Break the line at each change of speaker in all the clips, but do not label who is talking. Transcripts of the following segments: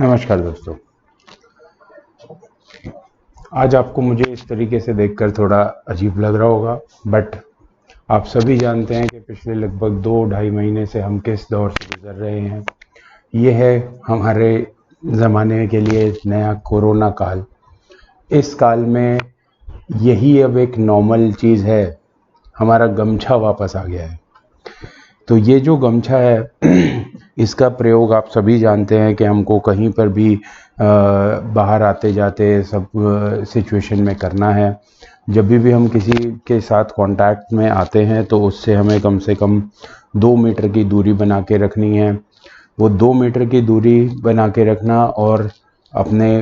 नमस्कार दोस्तों। आज आपको मुझे इस तरीके से देखकर थोड़ा अजीब लग रहा होगा, बट आप सभी जानते हैं कि पिछले लगभग 2-2.5 महीने से हम किस दौर से गुजर रहे हैं। ये है हमारे ज़माने के लिए एक नया कोरोना काल। इस काल में यही अब एक नॉर्मल चीज़ है। हमारा गमछा वापस आ गया है। तो ये जो गमछा है इसका प्रयोग आप सभी जानते हैं कि हमको कहीं पर भी बाहर आते जाते सब सिचुएशन में करना है। जब भी हम किसी के साथ कांटेक्ट में आते हैं तो उससे हमें कम से कम 2 मीटर की दूरी बना के रखनी है। वो 2 मीटर की दूरी बना के रखना और अपने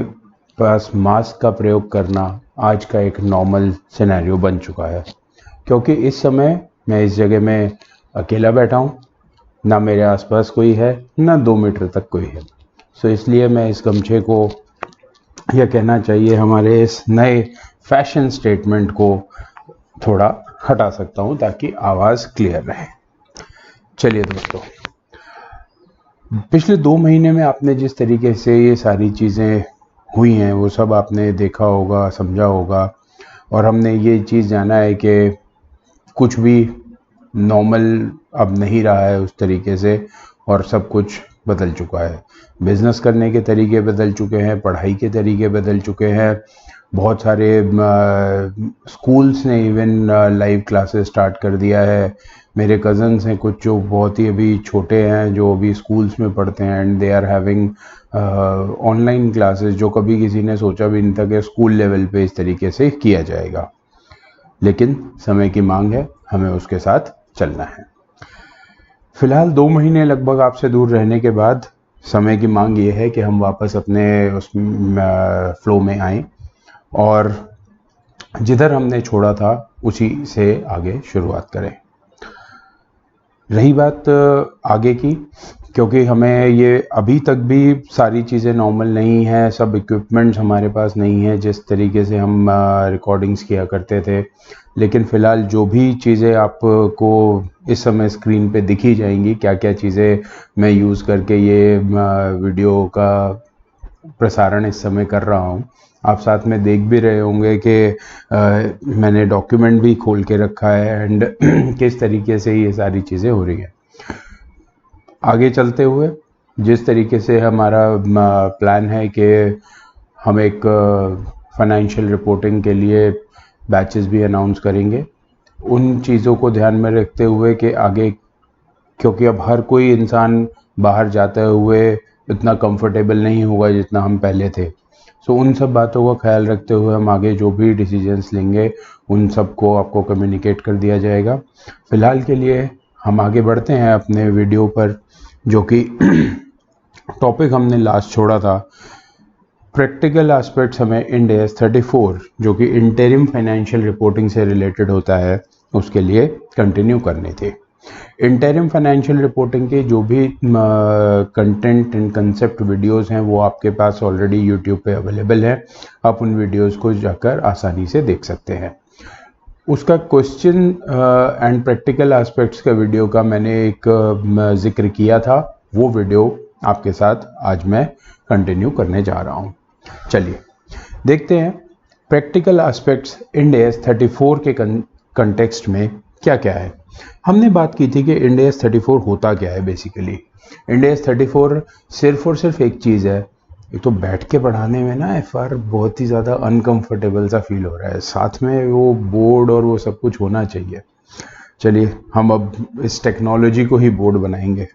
पास मास्क का प्रयोग करना आज का एक नॉर्मल सिनेरियो बन चुका है, क्योंकि इस समय मैं इस जगह में अकेला बैठा हूँ, ना मेरे आसपास कोई है, ना 2 मीटर तक कोई है। सो इसलिए मैं इस गमछे को, यह कहना चाहिए हमारे इस नए फैशन स्टेटमेंट को थोड़ा हटा सकता हूँ ताकि आवाज़ क्लियर रहे। चलिए दोस्तों, पिछले 2 महीने में आपने जिस तरीके से ये सारी चीज़ें हुई हैं वो सब आपने देखा होगा, समझा होगा, और हमने ये चीज़ जाना है कि कुछ भी नॉर्मल अब नहीं रहा है उस तरीके से, और सब कुछ बदल चुका है। बिज़नेस करने के तरीके बदल चुके हैं, पढ़ाई के तरीके बदल चुके हैं। बहुत सारे स्कूल्स ने इवन लाइव क्लासेस स्टार्ट कर दिया है। मेरे कज़न्स हैं कुछ जो बहुत ही अभी छोटे हैं, जो अभी स्कूल्स में पढ़ते हैं, and they are having online classes, जो कभी किसी ने सोचा भी नहीं था कि स्कूल लेवल पे इस तरीके से किया जाएगा। लेकिन समय की मांग है, हमें उसके साथ चलना है। फिलहाल 2 महीने लगभग आपसे दूर रहने के बाद समय की मांग ये है कि हम वापस अपने उस फ्लो में आएँ और जिधर हमने छोड़ा था उसी से आगे शुरुआत करें। रही बात आगे की, क्योंकि हमें ये अभी तक भी सारी चीज़ें नॉर्मल नहीं है, सब इक्विपमेंट्स हमारे पास नहीं है जिस तरीके से हम रिकॉर्डिंग्स किया करते थे। लेकिन फ़िलहाल जो भी चीज़ें आपको इस समय स्क्रीन पे दिखी जाएंगी, क्या क्या चीज़ें मैं यूज़ करके ये वीडियो का प्रसारण इस समय कर रहा हूँ, आप साथ में देख भी रहे होंगे कि मैंने डॉक्यूमेंट भी खोल के रखा है एंड किस तरीके से ये सारी चीज़ें हो रही हैं। आगे चलते हुए जिस तरीके से हमारा प्लान है कि हम एक फाइनेंशियल रिपोर्टिंग के लिए बैचेस भी अनाउंस करेंगे, उन चीज़ों को ध्यान में रखते हुए कि आगे, क्योंकि अब हर कोई इंसान बाहर जाते हुए इतना कंफर्टेबल नहीं होगा जितना हम पहले थे। सो उन सब बातों का ख्याल रखते हुए हम आगे जो भी डिसीजंस लेंगे उन सब को आपको कम्युनिकेट कर दिया जाएगा। फ़िलहाल के लिए हम आगे बढ़ते हैं अपने वीडियो पर, जो कि टॉपिक हमने लास्ट छोड़ा था, प्रैक्टिकल एस्पेक्ट्स हमें इंड AS 34 जो कि इंटरिम फाइनेंशियल रिपोर्टिंग से रिलेटेड होता है उसके लिए कंटिन्यू करने थे। इंटरिम फाइनेंशियल रिपोर्टिंग के जो भी कंटेंट एंड कंसेप्ट वीडियोस हैं वो आपके पास ऑलरेडी यूट्यूब पे अवेलेबल है। आप उन वीडियोस को जाकर आसानी से देख सकते हैं। उसका क्वेश्चन एंड प्रैक्टिकल एस्पेक्ट्स का वीडियो का मैंने एक जिक्र किया था, वो वीडियो आपके साथ आज मैं कंटिन्यू करने जा रहा हूँ। चलिए देखते हैं प्रैक्टिकल एस्पेक्ट्स इंड AS 34 के कंटेक्स्ट में क्या क्या है। हमने बात की थी कि इंड AS 34 होता क्या है। बेसिकली इंड AS 34 सिर्फ और सिर्फ एक चीज़ है। एक तो बैठ के पढ़ाने में ना FR बहुत ही ज़्यादा अनकंफर्टेबल सा फील हो रहा है, साथ में वो बोर्ड और वो सब कुछ होना चाहिए। चलिए हम अब इस टेक्नोलॉजी को ही बोर्ड बनाएंगे।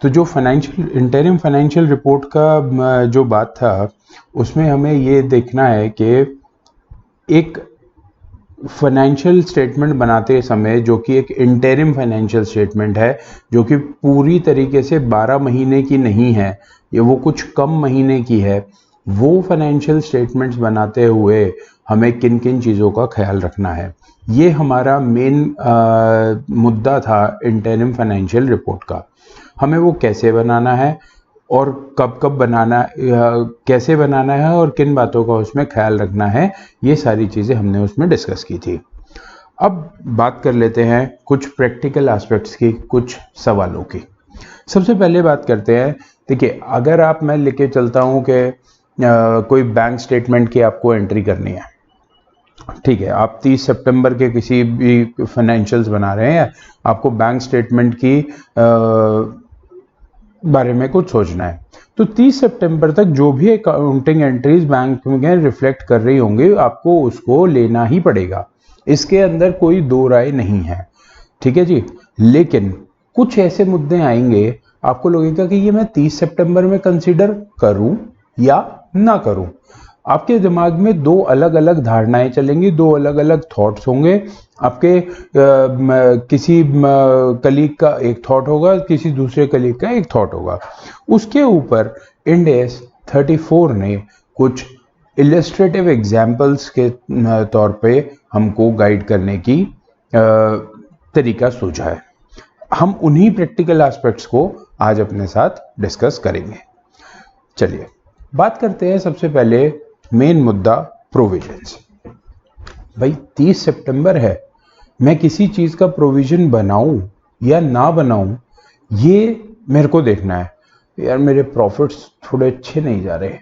तो जो इंटरिम फाइनेंशियल रिपोर्ट का जो बात था उसमें हमें ये देखना है कि एक फाइनेंशियल स्टेटमेंट बनाते समय, जो कि एक इंटरिम फाइनेंशियल स्टेटमेंट है, जो कि पूरी तरीके से 12 महीने की नहीं है, ये वो कुछ कम महीने की है, वो फाइनेंशियल स्टेटमेंट्स बनाते हुए हमें किन किन चीज़ों का ख्याल रखना है, ये हमारा मेन मुद्दा था इंटरिम फाइनेंशियल रिपोर्ट का। हमें वो कैसे बनाना है और कब कब बनाना, कैसे बनाना है और किन बातों का उसमें ख्याल रखना है, ये सारी चीज़ें हमने उसमें डिस्कस की थी। अब बात कर लेते हैं कुछ प्रैक्टिकल एस्पेक्ट्स की, कुछ सवालों की। सबसे पहले बात करते हैं, देखिए अगर मैं लेके चलता हूं कि कोई बैंक स्टेटमेंट की आपको एंट्री करनी है, ठीक है, आप 30 सितंबर के किसी भी फाइनेंशियल्स बना रहे हैं, आपको बैंक स्टेटमेंट की बारे में कुछ सोचना है, तो 30 सितंबर तक जो भी अकाउंटिंग एंट्रीज बैंक में रिफ्लेक्ट कर रही होंगी आपको उसको लेना ही पड़ेगा, इसके अंदर कोई दो राय नहीं है, ठीक है जी। लेकिन कुछ ऐसे मुद्दे आएंगे आपको लगेगा कि ये मैं 30 सितंबर में कंसीडर करूं या ना करूं। आपके दिमाग में दो अलग अलग धारणाएं चलेंगी, दो अलग अलग थॉट्स होंगे। आपके किसी कलीग का एक थॉट होगा, किसी दूसरे कलीग का एक थॉट होगा। उसके ऊपर इंड एस 34 ने कुछ इलस्ट्रेटिव एग्जाम्पल्स के तौर पे हमको गाइड करने की तरीका सोचा है। हम उन्हीं प्रैक्टिकल एस्पेक्ट्स को आज अपने साथ डिस्कस करेंगे। चलिए बात करते हैं सबसे पहले मेन मुद्दा प्रोविजंस। भाई 30 सितंबर है, मैं किसी चीज का प्रोविजन बनाऊं या ना बनाऊं ये मेरे को देखना है। यार मेरे प्रॉफिट्स थोड़े अच्छे नहीं जा रहे,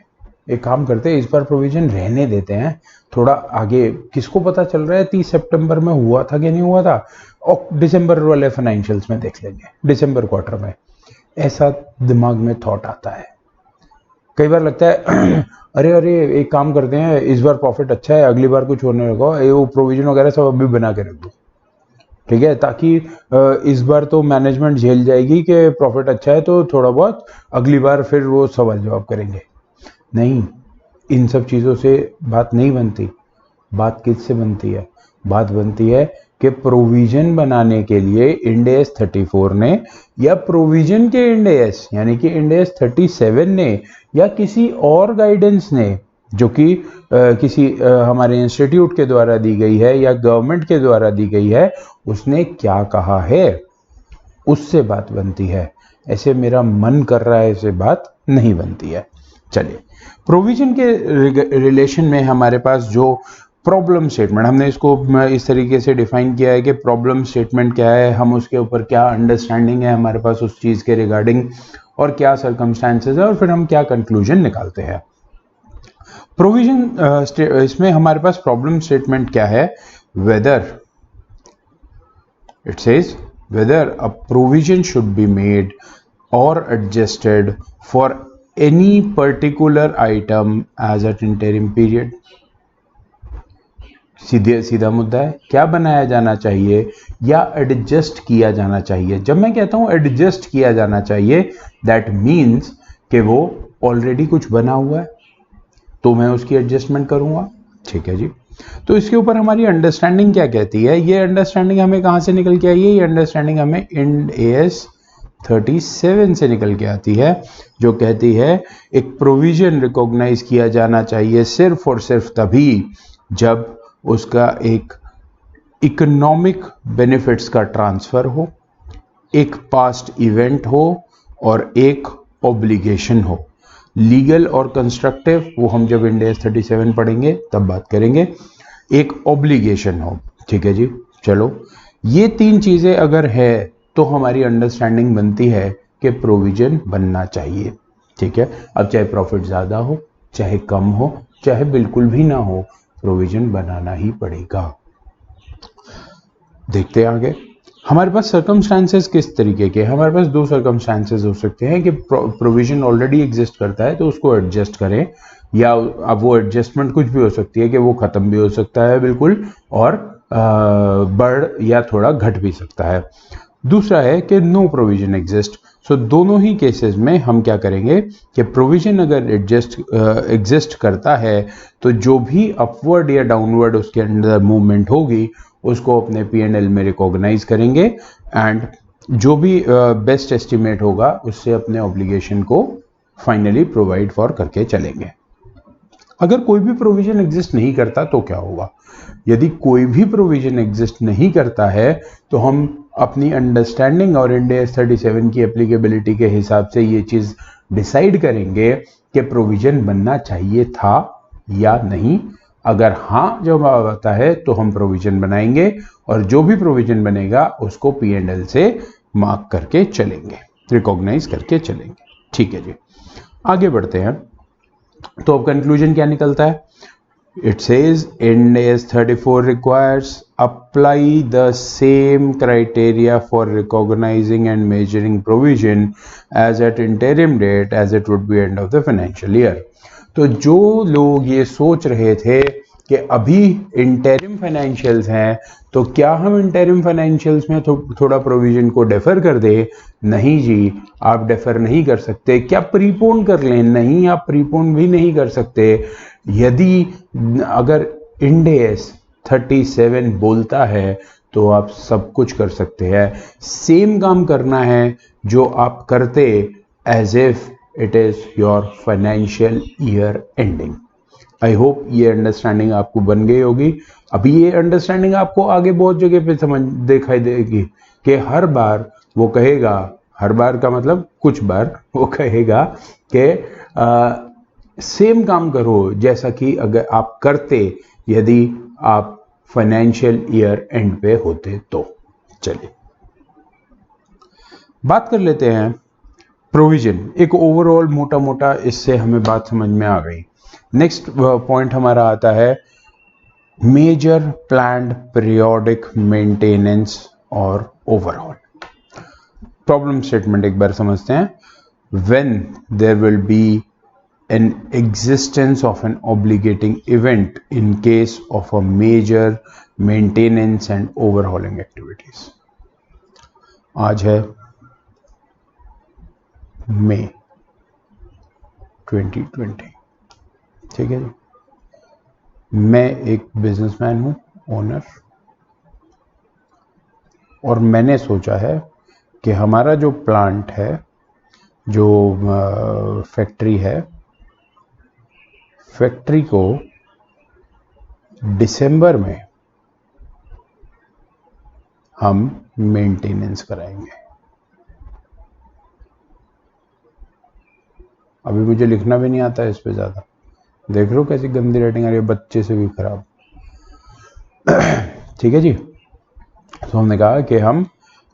एक काम करते हैं इस बार प्रोविजन रहने देते हैं, थोड़ा आगे किसको पता चल रहा है 30 सितंबर में हुआ था कि नहीं हुआ था, और दिसंबर वाले फाइनेंशियल्स में देख लेंगे, दिसंबर क्वार्टर में। ऐसा दिमाग में थॉट आता है। कई बार लगता है अरे एक काम करते हैं, इस बार प्रॉफिट अच्छा है, अगली बार कुछ होने लगा, वो प्रोविजन वगैरह सब अभी बना के रख दो, ठीक है, ताकि इस बार तो मैनेजमेंट झेल जाएगी कि प्रॉफिट अच्छा है, तो थोड़ा बहुत अगली बार फिर वो सवाल जवाब करेंगे। नहीं, इन सब चीज़ों से बात नहीं बनती। बात किससे बनती है? बात बनती है कि प्रोविजन बनाने के लिए इंड एस 34 ने, या प्रोविजन के इंड एस यानी कि इंड एस 37 ने, या किसी और गाइडेंस ने जो कि किसी हमारे इंस्टीट्यूट के द्वारा दी गई है या गवर्नमेंट के द्वारा दी गई है, उसने क्या कहा है उससे बात बनती है। ऐसे मेरा मन कर रहा है ऐसे बात नहीं बनती है। चलिए, प्रोविजन के रिलेशन में हमारे पास जो प्रॉब्लम स्टेटमेंट, हमने इसको इस तरीके से डिफाइन किया है कि प्रॉब्लम स्टेटमेंट क्या है, हम उसके ऊपर क्या अंडरस्टैंडिंग है हमारे पास उस चीज़ के रिगार्डिंग, और क्या सर्कमस्टांसेस है, और फिर हम क्या कंक्लूजन निकालते हैं। प्रोविजन इसमें हमारे पास प्रॉब्लम स्टेटमेंट क्या है, whether it says whether a provision should be made or adjusted for any particular item as at interim period. सीधा मुद्दा है, क्या बनाया जाना चाहिए या एडजस्ट किया जाना चाहिए। जब मैं कहता हूं एडजस्ट किया जाना चाहिए, दैट मीन्स कि वो ऑलरेडी कुछ बना हुआ है तो मैं उसकी एडजस्टमेंट करूंगा, ठीक है जी। तो इसके ऊपर हमारी अंडरस्टैंडिंग क्या कहती है, ये अंडरस्टैंडिंग हमें कहां से निकल के आई है, ये अंडरस्टैंडिंग हमें इंड एस 37 से निकल के आती है, जो कहती है एक प्रोविजन रिकॉग्नाइज किया जाना चाहिए सिर्फ और सिर्फ तभी जब उसका एक इकोनॉमिक बेनिफिट्स का ट्रांसफर हो, एक पास्ट इवेंट हो, और एक ऑब्लिगेशन हो। लीगल और कंस्ट्रक्टिव वो हम जब इंड एस 37 पढ़ेंगे तब बात करेंगे। एक ऑब्लिगेशन हो, ठीक है जी। चलो, ये तीन चीजें अगर है तो हमारी अंडरस्टैंडिंग बनती है कि प्रोविजन बनना चाहिए, ठीक है। अब चाहे प्रॉफिट ज्यादा हो, चाहे कम हो, चाहे बिल्कुल भी ना हो, प्रोविजन बनाना ही पड़ेगा। देखते हैं आगे हमारे पास सर्कमस्टांसेस किस तरीके के। हमारे पास दो सर्कमस्टांसेस हो सकते हैं कि प्रोविजन ऑलरेडी एग्जिस्ट करता है तो उसको एडजस्ट करें, या अब वो एडजस्टमेंट कुछ भी हो सकती है कि वो खत्म भी हो सकता है बिल्कुल, और बढ़ या थोड़ा घट भी सकता है। दूसरा है कि नो प्रोविजन एग्जिस्ट। सो दोनों ही केसेस में हम क्या करेंगे कि प्रोविजन अगर एग्जिस्ट करता है तो जो भी अपवर्ड या डाउनवर्ड उसके अंदर मूवमेंट होगी उसको अपने P&L में रिकॉग्नाइज करेंगे, एंड जो भी बेस्ट एस्टिमेट होगा उससे अपने ऑब्लिगेशन को फाइनली प्रोवाइड फॉर करके चलेंगे। अगर कोई भी प्रोविजन एग्जिस्ट नहीं करता तो क्या होगा? यदि कोई भी प्रोविजन एग्जिस्ट नहीं करता है तो हम अपनी अंडरस्टैंडिंग और इंड एस 37 की एप्लीकेबिलिटी के हिसाब से ये चीज डिसाइड करेंगे कि प्रोविजन बनना चाहिए था या नहीं। अगर हाँ जवाब आता है तो हम प्रोविजन बनाएंगे, और जो भी प्रोविजन बनेगा उसको P&L से मार्क करके चलेंगे। रिकॉग्नाइज करके चलेंगे। ठीक है जी, आगे बढ़ते हैं। तो अब कंक्लूजन क्या निकलता है? It says Ind AS 34 requires apply the same criteria for recognizing and measuring provision as at interim date as it would be end of the financial year। तो जो लोग ये सोच रहे थे कि अभी इंटरिम फाइनेंशियल्स हैं तो क्या हम इंटरिम फाइनेंशियल्स में थोड़ा प्रोविजन को डेफर कर दे? नहीं जी, आप डेफर नहीं कर सकते। क्या प्रीपोन कर लें? नहीं, आप प्रीपोन भी नहीं कर सकते। यदि अगर इंड एस 37 बोलता है तो आप सब कुछ कर सकते हैं। सेम काम करना है जो आप करते as if it is your financial year ending. I hope ये अंडरस्टैंडिंग आपको बन गई होगी। अभी ये अंडरस्टैंडिंग आपको आगे बहुत जगह पे समझ दिखाई देगी कि हर बार वो कहेगा, हर बार का मतलब कुछ बार वो कहेगा कि सेम काम करो जैसा कि अगर आप करते यदि आप फाइनेंशियल ईयर एंड पे होते तो। चलिए बात कर लेते हैं प्रोविजन। एक ओवरऑल मोटा मोटा इससे हमें बात समझ में आ गई। नेक्स्ट पॉइंट हमारा आता है मेजर प्लान्ड पीरियोडिक मेंटेनेंस और ओवरऑल। प्रॉब्लम स्टेटमेंट एक बार समझते हैं। When there will be an existence of an obligating event in case of a major maintenance and overhauling activities। आज है मई 2020, ठीक है जी। मैं एक बिजनेसमैन हूं, ओनर, और मैंने सोचा है कि हमारा जो प्लांट है, जो फैक्ट्री है, फैक्ट्री को दिसंबर में हम मेंटेनेंस कराएंगे। अभी मुझे लिखना भी नहीं आता है इस पे ज़्यादा, देख लो कैसी गंदी राइटिंग आ रही है, बच्चे से भी खराब। ठीक है जी। तो हमने कहा कि हम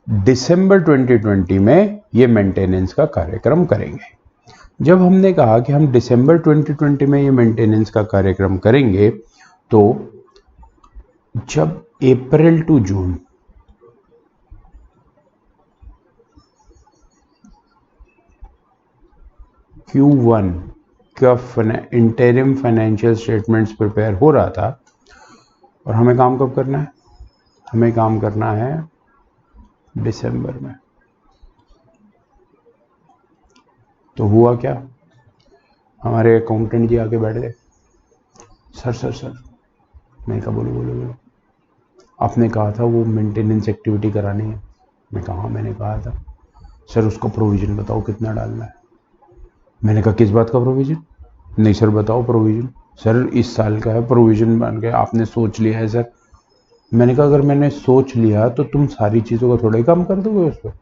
दिसंबर 2020 में ये मेंटेनेंस का कार्यक्रम करेंगे। जब हमने कहा कि हम दिसंबर 2020 में ये मेंटेनेंस का कार्यक्रम करेंगे तो जब अप्रैल टू जून Q1 का इंटरिम फाइनेंशियल स्टेटमेंट्स प्रिपेयर हो रहा था, और हमें काम कब करना है? हमें काम करना है दिसंबर में। तो हुआ क्या, हमारे अकाउंटेंट जी आके बैठ गए। सर मैं कहा बोलो। आपने कहा था वो मेंटेनेंस एक्टिविटी करानी है। मैं कहा मैंने कहा था। सर उसका प्रोविजन बताओ कितना डालना है। मैंने कहा किस बात का प्रोविजन? नहीं सर बताओ प्रोविजन। सर इस साल का है प्रोविजन बन गया, आपने सोच लिया है सर। मैंने कहा अगर मैंने सोच लिया तो तुम सारी चीज़ों को थोड़ा ही कम कर दोगे उस पर।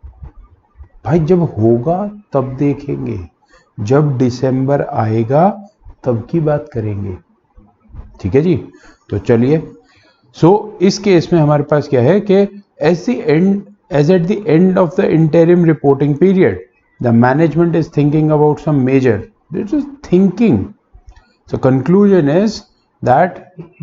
भाई जब होगा तब देखेंगे, जब दिसंबर आएगा तब की बात करेंगे। ठीक है जी। तो चलिए, इस केस में हमारे पास क्या है कि as at the end of the interim reporting period the management is thinking about some major, this is thinking. So conclusion is that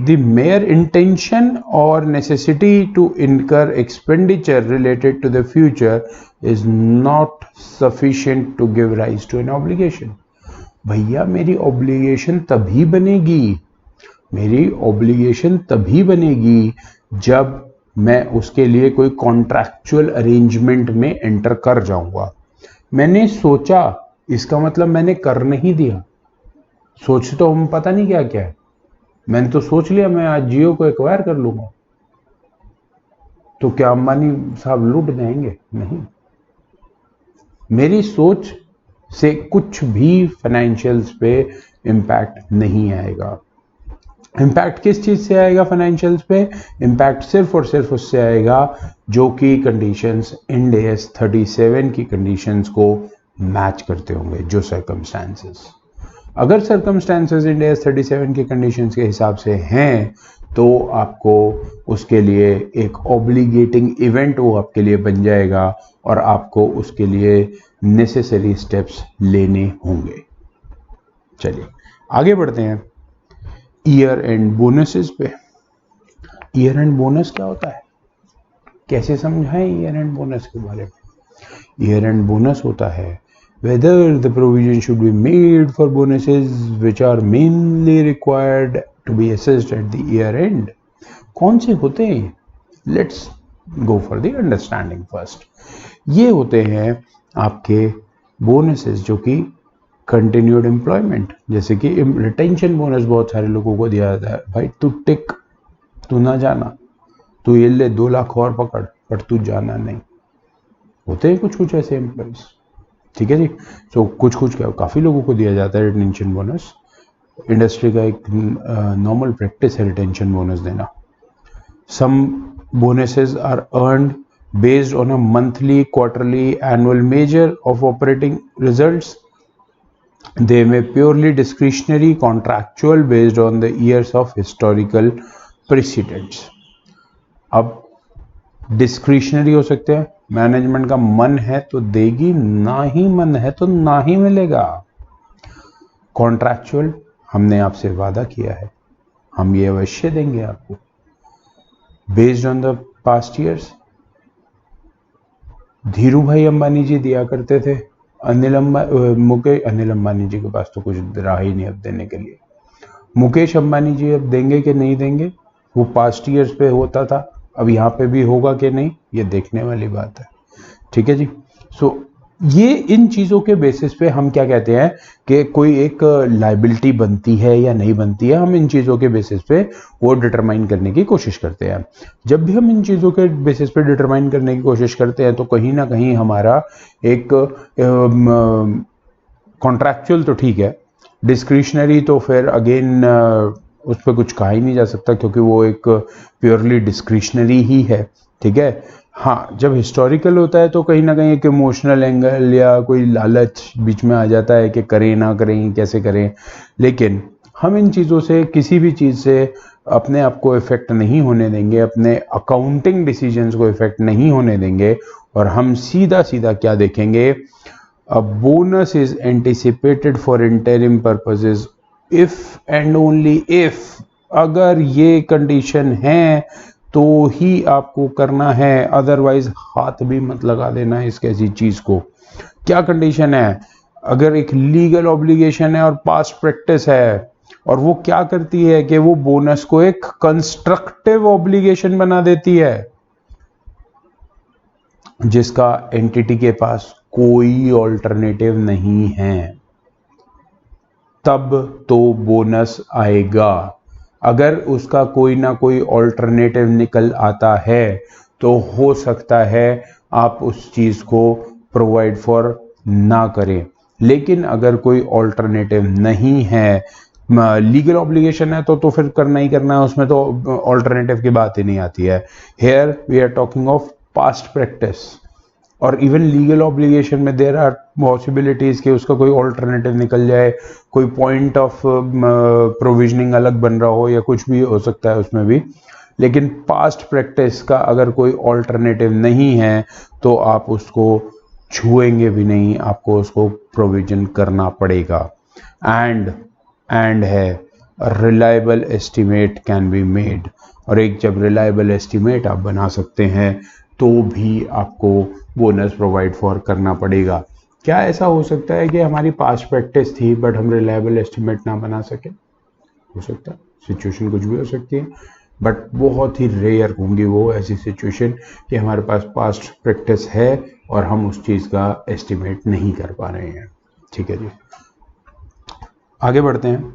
the mere intention or necessity to incur expenditure related to the future is not sufficient to give rise to an obligation। भैया मेरी obligation तभी बनेगी जब मैं उसके लिए कोई contractual arrangement में एंटर कर जाऊंगा। मैंने सोचा, इसका मतलब मैंने कर नहीं दिया। सोच तो हम पता नहीं क्या क्या है। मैंने तो सोच लिया मैं आज जियो को एक्वायर कर लूंगा, तो क्या अंबानी साहब लूट जाएंगे? नहीं। मेरी सोच से कुछ भी फाइनेंशियल्स पे इम्पैक्ट नहीं आएगा। इम्पैक्ट किस चीज से आएगा फाइनेंशियल्स पे? इम्पैक्ट सिर्फ और सिर्फ उससे आएगा जो कि कंडीशंस इंड AS 37 की कंडीशंस को मैच करते होंगे, जो सर्कमस्टांसेस। अगर सर्कमस्टांसेस इंड AS 37 के कंडीशंस के हिसाब से हैं तो आपको उसके लिए एक ऑब्लिगेटिंग इवेंट वो आपके लिए बन जाएगा और आपको उसके लिए नेसेसरी स्टेप्स लेने होंगे। चलिए आगे बढ़ते हैं ईयर एंड बोनसेस पे। ईयर एंड बोनस क्या होता है, कैसे समझाएं ईयर एंड बोनस के बारे में। ईयर एंड बोनस होता है whether the provision should be made for bonuses which are mainly required to be assessed at the year end। कौन से होते हैं, let's go for the understanding first. ये होते हैं आपके बोनसेस जो कि कंटिन्यूड एम्प्लॉयमेंट, जैसे कि रिटेंशन बोनस बहुत सारे लोगों को दिया जाता है, भाई तू टिक, तू ना जाना, तू ये ले 2 लाख और पकड़ पर तू जाना नहीं। होते हैं कुछ कुछ ऐसे एम्प्लॉइज, ठीक है जी। सो कुछ कुछ क्या काफ़ी लोगों को दिया जाता है रिटेंशन बोनस। इंडस्ट्री का एक नॉर्मल प्रैक्टिस है रिटेंशन बोनस देना। Some bonuses are earned based on a monthly, quarterly, annual measure of operating results. They may purely discretionary, contractual based on the years of historical precedents। अब discretionary हो सकते हैं, management का मन है तो देगी, ना ही मन है तो ना ही मिलेगा। कॉन्ट्रैक्चुअल, हमने आपसे वादा किया है, हम ये अवश्य देंगे आपको। Based on the past years, Dhiru भाई अंबानी जी दिया करते थे, अनिल अंबानी जी के पास तो कुछ रहा ही नहीं अब देने के लिए। मुकेश अंबानी जी अब देंगे कि नहीं देंगे, वो पास्ट ईयर्स पे होता था, अब यहाँ पे भी होगा कि नहीं, ये देखने वाली बात है, ठीक है जी। सो ये इन चीज़ों के बेसिस पे हम क्या कहते हैं कि कोई एक लाइबिलिटी बनती है या नहीं बनती है, हम इन चीज़ों के बेसिस पे वो डिटरमाइन करने की कोशिश करते हैं। जब भी हम इन चीज़ों के बेसिस पे डिटरमाइन करने की कोशिश करते हैं तो कहीं ना कहीं हमारा एक कॉन्ट्रैक्चुअल तो ठीक है, डिस्क्रिशनरी तो फिर अगेन उस पर कुछ कहा ही नहीं जा सकता क्योंकि वो एक प्योरली डिस्क्रिशनरी ही है, ठीक है। हाँ, जब हिस्टोरिकल होता है तो कहीं ना कहीं एक इमोशनल एंगल या कोई लालच बीच में आ जाता है कि करें ना करें, कैसे करें। लेकिन हम इन चीज़ों से, किसी भी चीज़ से अपने आप को इफेक्ट नहीं होने देंगे, अपने अकाउंटिंग डिसीजंस को इफेक्ट नहीं होने देंगे, और हम सीधा सीधा क्या देखेंगे, a bonus is anticipated for interim purposes if and only if, अगर ये कंडीशन है तो ही आपको करना है, अदरवाइज हाथ भी मत लगा देना इस कैसी चीज को। क्या कंडीशन है, अगर एक लीगल ऑब्लिगेशन है और पास्ट प्रैक्टिस है, और वो क्या करती है कि वो बोनस को एक कंस्ट्रक्टिव ऑब्लिगेशन बना देती है जिसका एंटिटी के पास कोई ऑल्टरनेटिव नहीं है, तब तो बोनस आएगा। अगर उसका कोई ना कोई ऑल्टरनेटिव निकल आता है तो हो सकता है आप उस चीज को प्रोवाइड फॉर ना करें। लेकिन अगर कोई ऑल्टरनेटिव नहीं है, लीगल ऑब्लिगेशन है तो फिर करना ही करना है, उसमें तो ऑल्टरनेटिव की बात ही नहीं आती है। Here we are talking of past practice, और इवन लीगल ऑब्लिगेशन में देयर आर पॉसिबिलिटीज कि उसका कोई ऑल्टरनेटिव निकल जाए, कोई पॉइंट ऑफ प्रोविजनिंग अलग बन रहा हो या कुछ भी हो सकता है उसमें भी। लेकिन पास्ट प्रैक्टिस का अगर कोई ऑल्टरनेटिव नहीं है तो आप उसको छुएंगे भी नहीं, आपको उसको प्रोविजन करना पड़ेगा। एंड है reliable estimate can be made, और एक जब रिलायबल एस्टिमेट आप बना सकते हैं तो भी आपको बोनस प्रोवाइड फॉर करना पड़ेगा। क्या ऐसा हो सकता है कि हमारी पास्ट प्रैक्टिस थी बट हम रिलायबल एस्टिमेट ना बना सके? हो सकता है, सिचुएशन कुछ भी हो सकती है, बट बहुत ही रेयर होंगी वो ऐसी सिचुएशन कि हमारे पास पास्ट प्रैक्टिस है और हम उस चीज़ का एस्टिमेट नहीं कर पा रहे हैं, ठीक है जी। आगे बढ़ते हैं।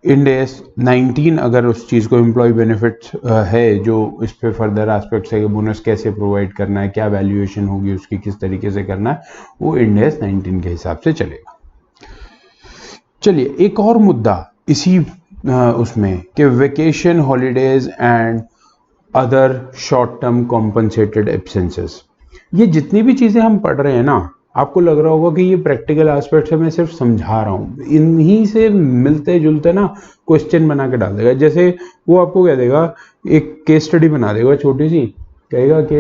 इंड एस 19 अगर उस चीज़ को एम्प्लॉय बेनिफिट है, जो इस पे फर्दर एस्पेक्ट्स है कि बोनस कैसे प्रोवाइड करना है, क्या वैल्यूएशन होगी उसकी, किस तरीके से करना है, वो इंड एस 19 के हिसाब से चलेगा। चलिए एक और मुद्दा इसी उसमें कि vacation, holidays and other short term compensated absences. ये जितनी भी चीज़ें हम पढ़ रहे हैं ना, आपको लग रहा होगा कि ये प्रैक्टिकल एस्पेक्ट है, मैं सिर्फ समझा रहा हूँ, इन्हीं से मिलते जुलते ना क्वेश्चन बना के डाल देगा। जैसे वो आपको कह देगा, एक केस स्टडी बना देगा छोटी सी कहेगा कि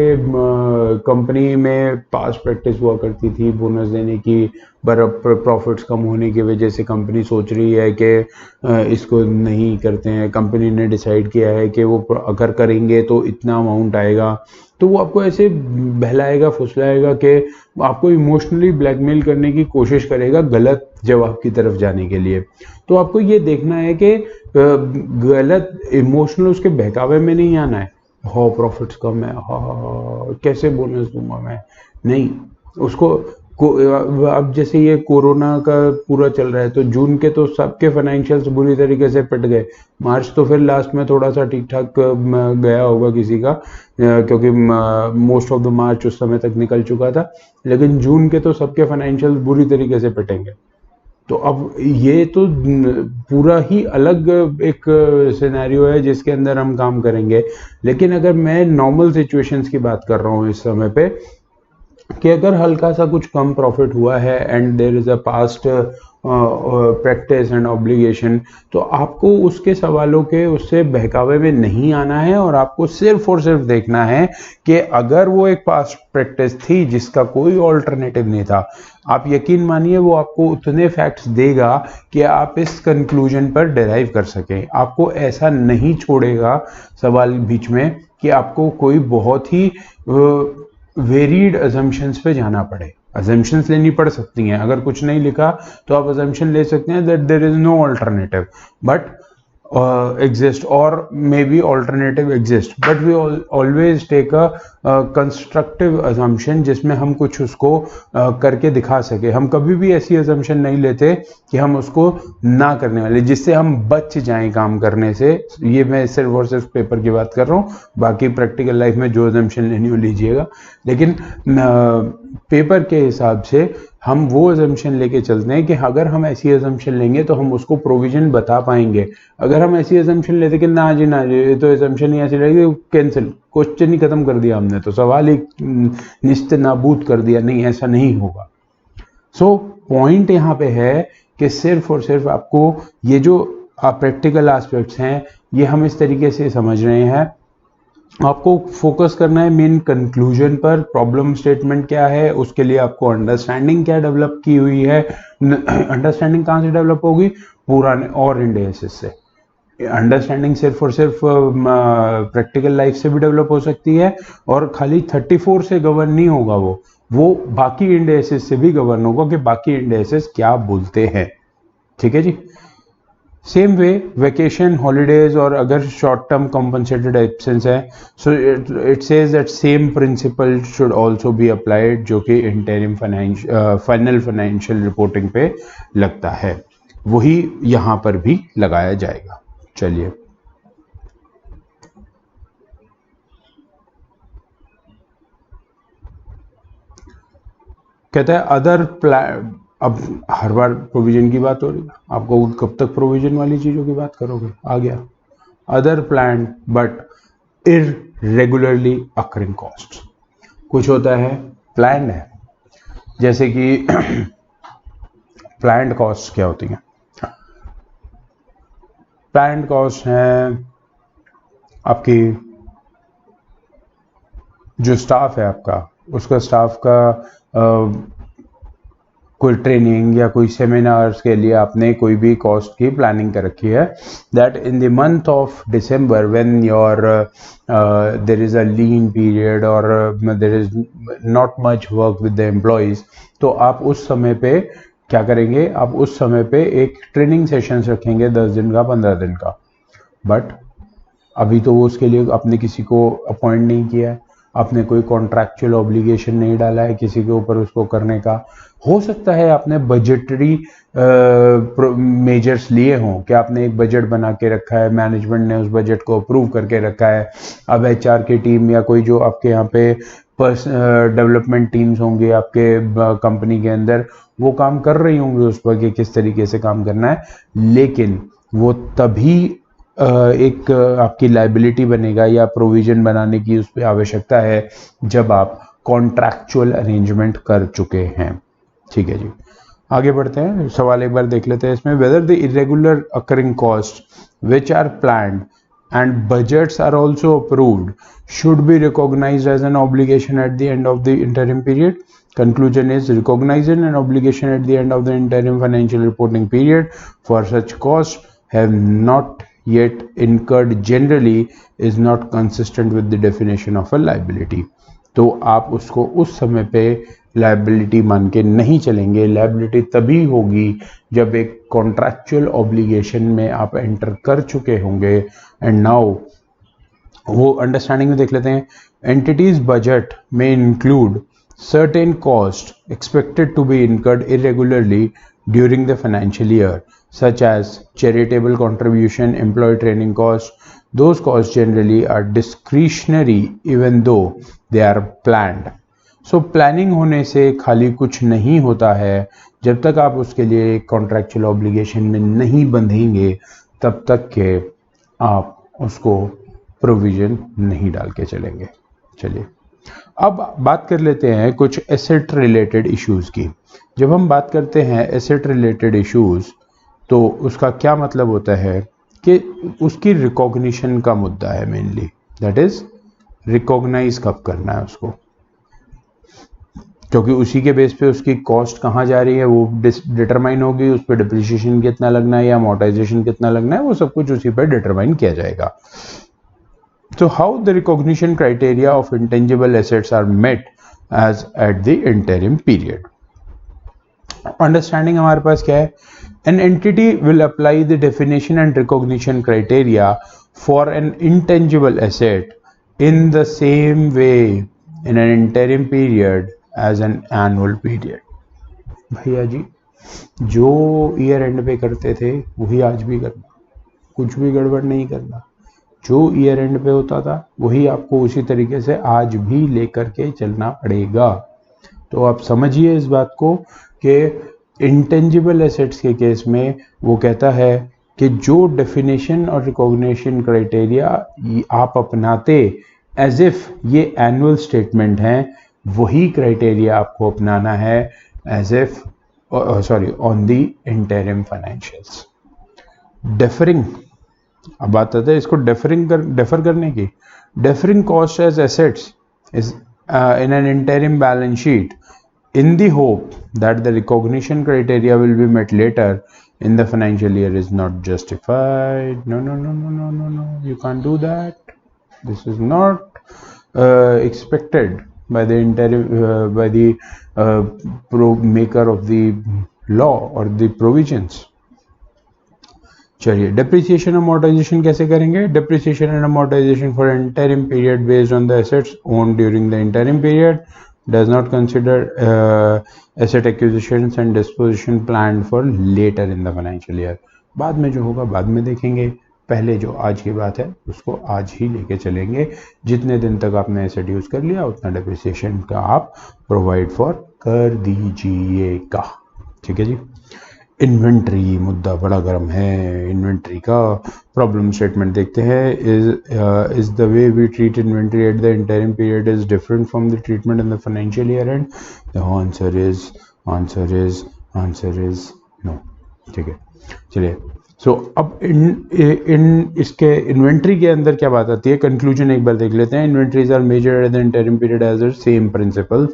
कंपनी में पास प्रैक्टिस हुआ करती थी बोनस देने की, पर अब प्रॉफिट्स कम होने की वजह से कंपनी सोच रही है कि इसको नहीं करते हैं। कंपनी ने डिसाइड किया है कि वो अगर करेंगे तो इतना अमाउंट आएगा। तो वो आपको ऐसे बहलाएगा फुसलाएगा कि आपको इमोशनली ब्लैकमेल करने की कोशिश करेगा गलत जवाब की तरफ जाने के लिए। तो आपको ये देखना है कि गलत इमोशनल उसके बहकावे में नहीं आना है। हाँ प्रॉफिट्स कम है, हाँ कैसे बोनस दूंगा मैं, नहीं उसको अब जैसे ये कोरोना का पूरा चल रहा है तो जून के तो सबके फाइनेंशियल्स बुरी तरीके से पिट गए। मार्च तो फिर लास्ट में थोड़ा सा ठीक ठाक गया होगा किसी का, क्योंकि मोस्ट ऑफ द मार्च उस समय तक निकल चुका था, लेकिन जून के तो सबके फाइनेंशियल्स बुरी तरीके से पिटेंगे। तो अब ये तो पूरा ही अलग एक सिनेरियो है जिसके अंदर हम काम करेंगे। लेकिन अगर मैं नॉर्मल सिचुएशंस की बात कर रहा हूँ इस समय पे, कि अगर हल्का सा कुछ कम प्रॉफिट हुआ है and there is a past practice and obligation, तो आपको उसके सवालों के उससे बहकावे में नहीं आना है और आपको सिर्फ और सिर्फ देखना है कि अगर वो एक पास्ट प्रैक्टिस थी जिसका कोई ऑल्टरनेटिव नहीं था, आप यकीन मानिए वो आपको उतने फैक्ट्स देगा कि आप इस कंक्लूजन पर डिराइव कर सकें। आपको ऐसा नहीं छोड़ेगा सवाल बीच में कि आपको कोई बहुत ही वेरीड अजम्पशंस पे जाना पड़े। अजम्पशंस लेनी पड़ सकती हैं, अगर कुछ नहीं लिखा तो आप अजम्पशन ले सकते हैं that there is no alternative but exist, or maybe alternative exist, but we always take a constructive assumption जिसमें हम कुछ उसको करके दिखा सके। हम कभी भी ऐसी assumption नहीं लेते कि हम उसको ना करने वाले, जिससे हम बच जाएं काम करने से। ये मैं सिर्फ और सिर्फ पेपर की बात कर रहा हूँ, बाकी प्रैक्टिकल लाइफ में जो assumption लेनी हो लीजिएगा, लेकिन पेपर के हिसाब से हम वो अजम्पशन लेके चलते हैं कि अगर हम ऐसी अजम्पशन लेंगे तो हम उसको प्रोविजन बता पाएंगे। अगर हम ऐसी अजम्पशन लेते कि ना जी ये तो अजम्पशन ही ऐसी लगेगी, कैंसिल, क्वेश्चन ही खत्म कर दिया हमने, तो सवाल ही निश्चित नाबूद कर दिया, नहीं ऐसा नहीं होगा। सो पॉइंट यहाँ पे है कि सिर्फ और सिर्फ आपको ये जो प्रैक्टिकल एस्पेक्ट्स हैं ये हम इस तरीके से समझ रहे हैं। आपको फोकस करना है मेन कंक्लूजन पर, प्रॉब्लम स्टेटमेंट क्या है, उसके लिए आपको अंडरस्टैंडिंग क्या डेवलप की हुई है। अंडरस्टैंडिंग कहाँ से डेवलप होगी, पुराने और इंडिसेस से। अंडरस्टैंडिंग सिर्फ और सिर्फ प्रैक्टिकल लाइफ से भी डेवलप हो सकती है, और खाली 34 से गवर्न नहीं होगा वो बाकी इंडिसेस से भी गवर्न होगा कि बाकी इंडिसेस क्या बोलते हैं। ठीक है जी। सेम वे वेकेशन, हॉलीडेज और अगर शॉर्ट टर्म कॉम्पनसेटेड एब्सेंस है, so it says that same principle should also be applied, जो कि इंटरिम फाइनल फाइनेंशियल रिपोर्टिंग पे लगता है, वही यहां पर भी लगाया जाएगा। चलिए, कहता है अदर प्लान। अब हर बार प्रोविजन की बात हो रही है, आपको कब तक प्रोविजन वाली चीजों की बात करोगे, आ गया other plan but irregularly occurring cost. कुछ होता है प्लान्ड है, जैसे कि प्लान्ड कॉस्ट क्या होती हैं? प्लान्ड कॉस्ट है आपकी जो स्टाफ है आपका, उसका स्टाफ का कोई ट्रेनिंग या कोई सेमिनार्स के लिए आपने कोई भी कॉस्ट की प्लानिंग कर रखी है, that in the month of December when your there is a lean period और there is not much work with the employees, तो आप उस समय पे क्या करेंगे, आप उस समय पे एक ट्रेनिंग सेशंस रखेंगे 10 दिन का, 15 दिन का। बट अभी तो वो उसके लिए आपने किसी को अपॉइंट नहीं किया है, आपने कोई कॉन्ट्रैक्चुअल ऑब्लिगेशन नहीं डाला है किसी के ऊपर उसको करने का। हो सकता है आपने बजटरी मेजर्स लिए हों, कि आपने एक बजट बना के रखा है, मैनेजमेंट ने उस बजट को अप्रूव करके रखा है। अब एचआर की टीम या कोई जो आपके यहाँ पे डेवलपमेंट टीम्स होंगे आपके कंपनी के अंदर, वो काम कर रही होंगे उस पर कि किस तरीके से काम करना है, लेकिन वो तभी एक आपकी लाइबिलिटी बनेगा या प्रोविजन बनाने की उस पर आवश्यकता है जब आप कॉन्ट्रैक्चुअल अरेंजमेंट कर चुके हैं। ठीक है जी, आगे बढ़ते हैं, सवाल एक बार देख लेते हैं इसमें। Whether the irregular occurring cost which are planned and budgets are also approved should be recognized as an obligation at the end of the interim period. Conclusion is recognizing an obligation at the end of the interim financial reporting period for such costs have not yet incurred generally is not consistent with the definition of a liability. तो आप उसको उस समय पे liability मान के नहीं चलेंगे. लायबिलिटी तभी होगी जब एक कॉन्ट्रैक्चुअल ऑब्लिगेशन में आप एंटर कर चुके होंगे. एंड नाउ वो अंडरस्टैंडिंग में देख लेते हैं. एंटिटीज बजट में include certain costs expected to be incurred irregularly during the financial year, such as charitable contribution, employee training costs. Those costs generally are discretionary even though they are planned. So planning होने से खाली कुछ नहीं होता है. जब तक आप उसके लिए कॉन्ट्रैक्चुअल ऑब्लिगेशन में नहीं बंधेंगे तब तक के आप उसको प्रोविजन नहीं डाल के चलेंगे. चलिए अब बात कर लेते हैं कुछ एसेट रिलेटेड इश्यूज की. जब हम बात करते हैं एसेट रिलेटेड इश्यूज तो उसका क्या मतलब होता है कि उसकी रिकॉग्निशन का मुद्दा है मेनली. दैट इज रिकॉग्नाइज कब करना है उसको, क्योंकि उसी के बेस पे उसकी कॉस्ट कहाँ जा रही है वो डिटरमाइन होगी. उस पर डिप्रिसिएशन कितना लगना है या अमोर्टाइजेशन कितना लगना है वो सब कुछ उसी पर डिटरमाइन किया जाएगा. So how the recognition criteria of intangible assets are met as at the interim period. Understanding हमारे पास क्या है? An entity will apply the definition and recognition criteria for an intangible asset in the same way in an interim period as an annual period. भैया जी जो year and पे करते थे वही आज भी करना, कुछ भी गड़बड़ नहीं करना. जो ईयर एंड पे होता था वही आपको उसी तरीके से आज भी लेकर के चलना पड़ेगा. तो आप समझिए इस बात को कि इंटेंजिबल एसेट्स के केस में वो कहता है कि जो डेफिनेशन और रिकॉग्निशन क्राइटेरिया आप अपनाते एज इफ ये एनुअल स्टेटमेंट हैं वही क्राइटेरिया आपको अपनाना है as if on the interim financials. Deferring, अब बात आता है इसको डेफर करने की. Deferring cost as assets is in an interim balance sheet in the hope that the recognition criteria will be met later in the financial year is not justified. No, you can't do that. This is not expected by the maker of the law or the provisions. चलिए depreciation amortization कैसे करेंगे? Depreciation and amortization for interim period based on the assets owned during the interim period does not consider asset acquisitions and disposition planned for later in the financial year. बाद में जो होगा बाद में देखेंगे. पहले जो आज की बात है उसको आज ही लेके चलेंगे. जितने दिन तक आपने एसेट यूज कर लिया उतना डेप्रिसिएशन का आप प्रोवाइड फॉर कर दीजिएगा. ठीक है जी. इन्वेंट्री मुद्दा बड़ा गर्म है. इन्वेंट्री का प्रॉब्लम स्टेटमेंट देखते हैं. Is the way we treat inventory at the interim period is different from the treatment in the financial year end. The answer is no. ठीक है. चलिए सो अब इन इसके इन्वेंट्री के अंदर क्या बात आती है कंक्लूजन एक बार देख लेते हैं. Inventories are measured at the interim period as the same principle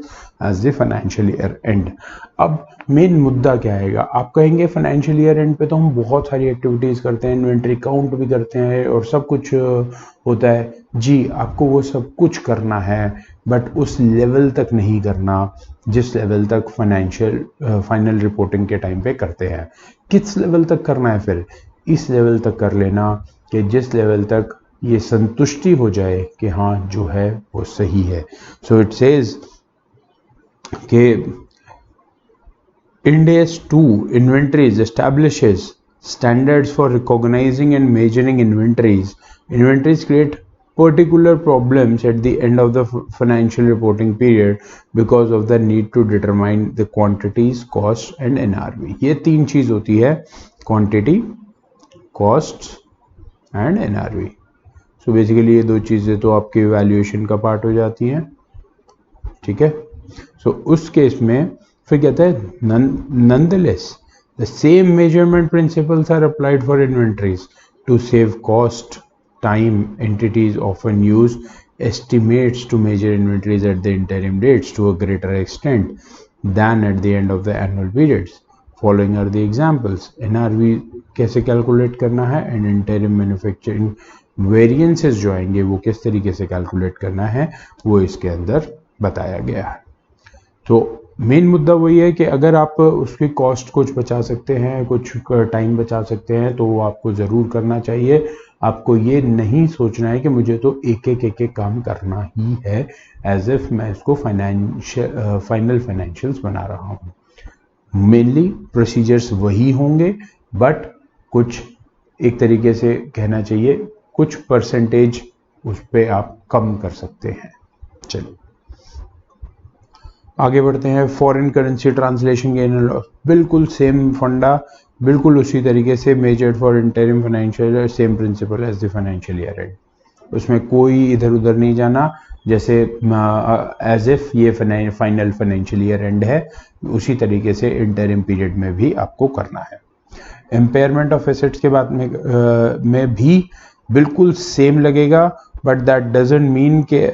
as the financial year end. अब मेन मुद्दा क्या आएगा? आप कहेंगे फाइनेंशियल ईयर एंड पे तो हम बहुत सारी एक्टिविटीज करते हैं, इन्वेंट्री काउंट भी करते हैं और सब कुछ होता है. जी आपको वो सब कुछ करना है बट उस लेवल तक नहीं करना जिस लेवल तक फाइनल रिपोर्टिंग के टाइम पे करते हैं. किस लेवल तक करना है? फिर इस लेवल तक कर लेना कि जिस लेवल तक ये संतुष्टि हो जाए कि हाँ जो है वो सही है. सो इट सेज कि Ind AS 2 inventories establishes standards for recognizing and measuring inventories. Inventories create particular problems at the end of the financial reporting period because of the need to determine the quantities, costs and NRV. ये तीन चीज होती है, quantity, costs and NRV. So basically ये दो चीजें तो आपके वैल्यूएशन का पार्ट हो जाती हैं. ठीक है. So उस केस में फिर कहता है nonetheless the same measurement principles are applied for inventories to save cost time, entities often use estimates to measure inventories at the interim dates to a greater extent than at the end of the annual periods. Following are the examples. NRV कैसे calculate करना है and interim manufacturing variances जो आएंगे वो किस तरीके से calculate करना है वो इसके अंदर बताया गया है। तो मेन मुद्दा वही है कि अगर आप उसकी कॉस्ट कुछ बचा सकते हैं, कुछ टाइम बचा सकते हैं तो वो आपको ज़रूर करना चाहिए। आपको ये नहीं सोचना है कि मुझे तो एक एक काम करना ही है एज इफ मैं इसको फाइनल फाइनेंशियल्स बना रहा हूँ। मेनली प्रोसीजर्स वही होंगे बट कुछ एक तरीके से कहना चाहिए कुछ परसेंटेज उस पर आप कम कर सकते हैं। चलिए आगे बढ़ते हैं। Foreign currency translation gain and loss, बिल्कुल सेम फंडा, बिल्कुल उसी तरीके से measured for interim financial, same principle as the financial year end, उसमें कोई इधर उधर नहीं जाना। जैसे एज इफ ये फाइनल फाइनेंशियल ईयर एंड है उसी तरीके से इंटरिम पीरियड में भी आपको करना है। इम्पेयरमेंट ऑफ एसेट्स के बाद में भी बिल्कुल सेम लगेगा बट दैट डजंट मीन के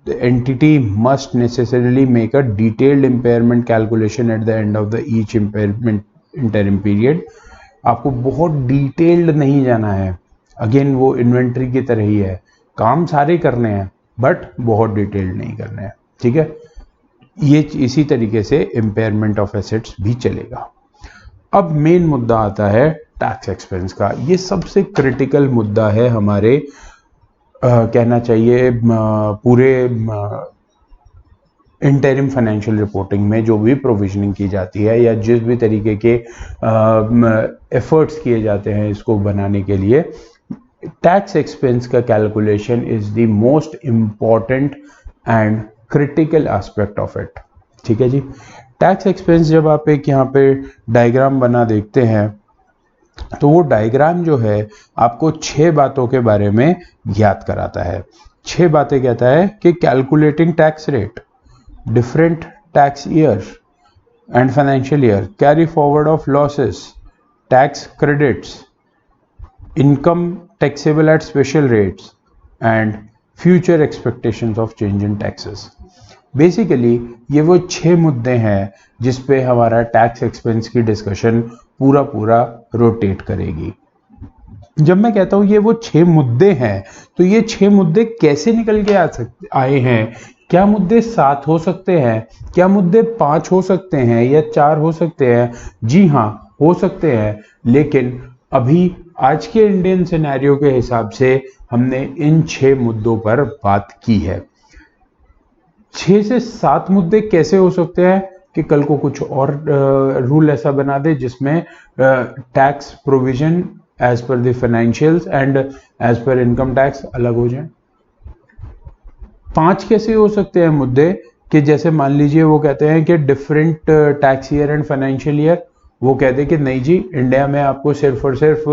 the entity must necessarily make a detailed impairment calculation at the end of the each impairment interim period। आपको बहुत डिटेल्ड नहीं जाना है, अगेन वो इन्वेंट्री की तरह ही है, काम सारे करने हैं बट बहुत डिटेल्ड नहीं करने हैं, ठीक है। ये इसी तरीके से इम्पेयरमेंट ऑफ एसेट्स भी चलेगा। अब मेन मुद्दा आता है टैक्स एक्सपेंस का। ये सबसे क्रिटिकल मुद्दा है हमारे कहना चाहिए पूरे इंटरिम फाइनेंशियल रिपोर्टिंग में जो भी प्रोविजनिंग की जाती है या जिस भी तरीके के एफर्ट्स किए जाते हैं इसको बनाने के लिए, टैक्स एक्सपेंस का calculation is the most important and critical aspect of it, ठीक है जी। टैक्स एक्सपेंस जब आप एक यहाँ पे डायग्राम बना देखते हैं तो वो डायग्राम जो है आपको 6 बातों के बारे में याद कराता है। 6 बातें कहता है कि calculating tax rate, different tax year and financial year, carry forward of losses, tax credits, income taxable at special rates and future expectations of change in taxes. Basically ये वो 6 मुद्दे हैं जिस पे हमारा टैक्स एक्सपेंस की डिस्कशन पूरा rotate करेगी। जब मैं कहता हूं ये वो 6 मुद्दे हैं तो ये 6 मुद्दे कैसे निकल के आए हैं? क्या मुद्दे 7 हो सकते हैं? क्या मुद्दे 5 हो सकते हैं या 4 हो सकते हैं? जी हाँ, हो सकते हैं, लेकिन अभी आज के इंडियन सिनेरियो के हिसाब से हमने इन 6 मुद्दों पर बात की है। 6 से 7 मुद्दे कैसे हो सकते हैं कि कल को कुछ और रूल ऐसा बना दे जिसमें tax provision as per the financials and as per income tax अलग हो जाए। 5 कैसे हो सकते हैं मुद्दे कि जैसे मान लीजिए वो कहते हैं कि different tax year and financial year, वो कहते हैं कि नहीं जी, इंडिया में आपको सिर्फ और सिर्फ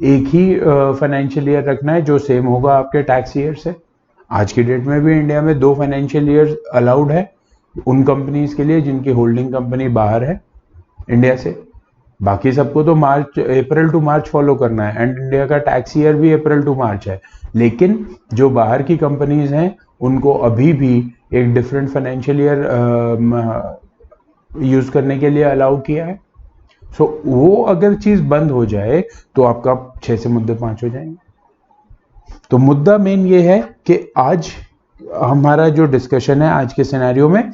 एक ही फाइनेंशियल ईयर रखना है जो सेम होगा आपके टैक्स ईयर से। आज की डेट में भी इंडिया में 2 फाइनेंशियल ईयर अलाउड है उन कंपनीज के लिए जिनकी होल्डिंग कंपनी बाहर है इंडिया से। बाकी सबको तो अप्रैल टू मार्च फॉलो करना है एंड इंडिया का टैक्स ईयर भी अप्रैल टू मार्च है, लेकिन जो बाहर की कंपनीज हैं उनको अभी भी एक डिफरेंट फाइनेंशियल ईयर यूज करने के लिए अलाउ किया है। सो वो अगर चीज बंद हो जाए तो आपका 6 से मुद्दे 5 हो जाएंगे। तो मुद्दा मेन ये है कि आज हमारा जो डिस्कशन है आज के सिनेरियो में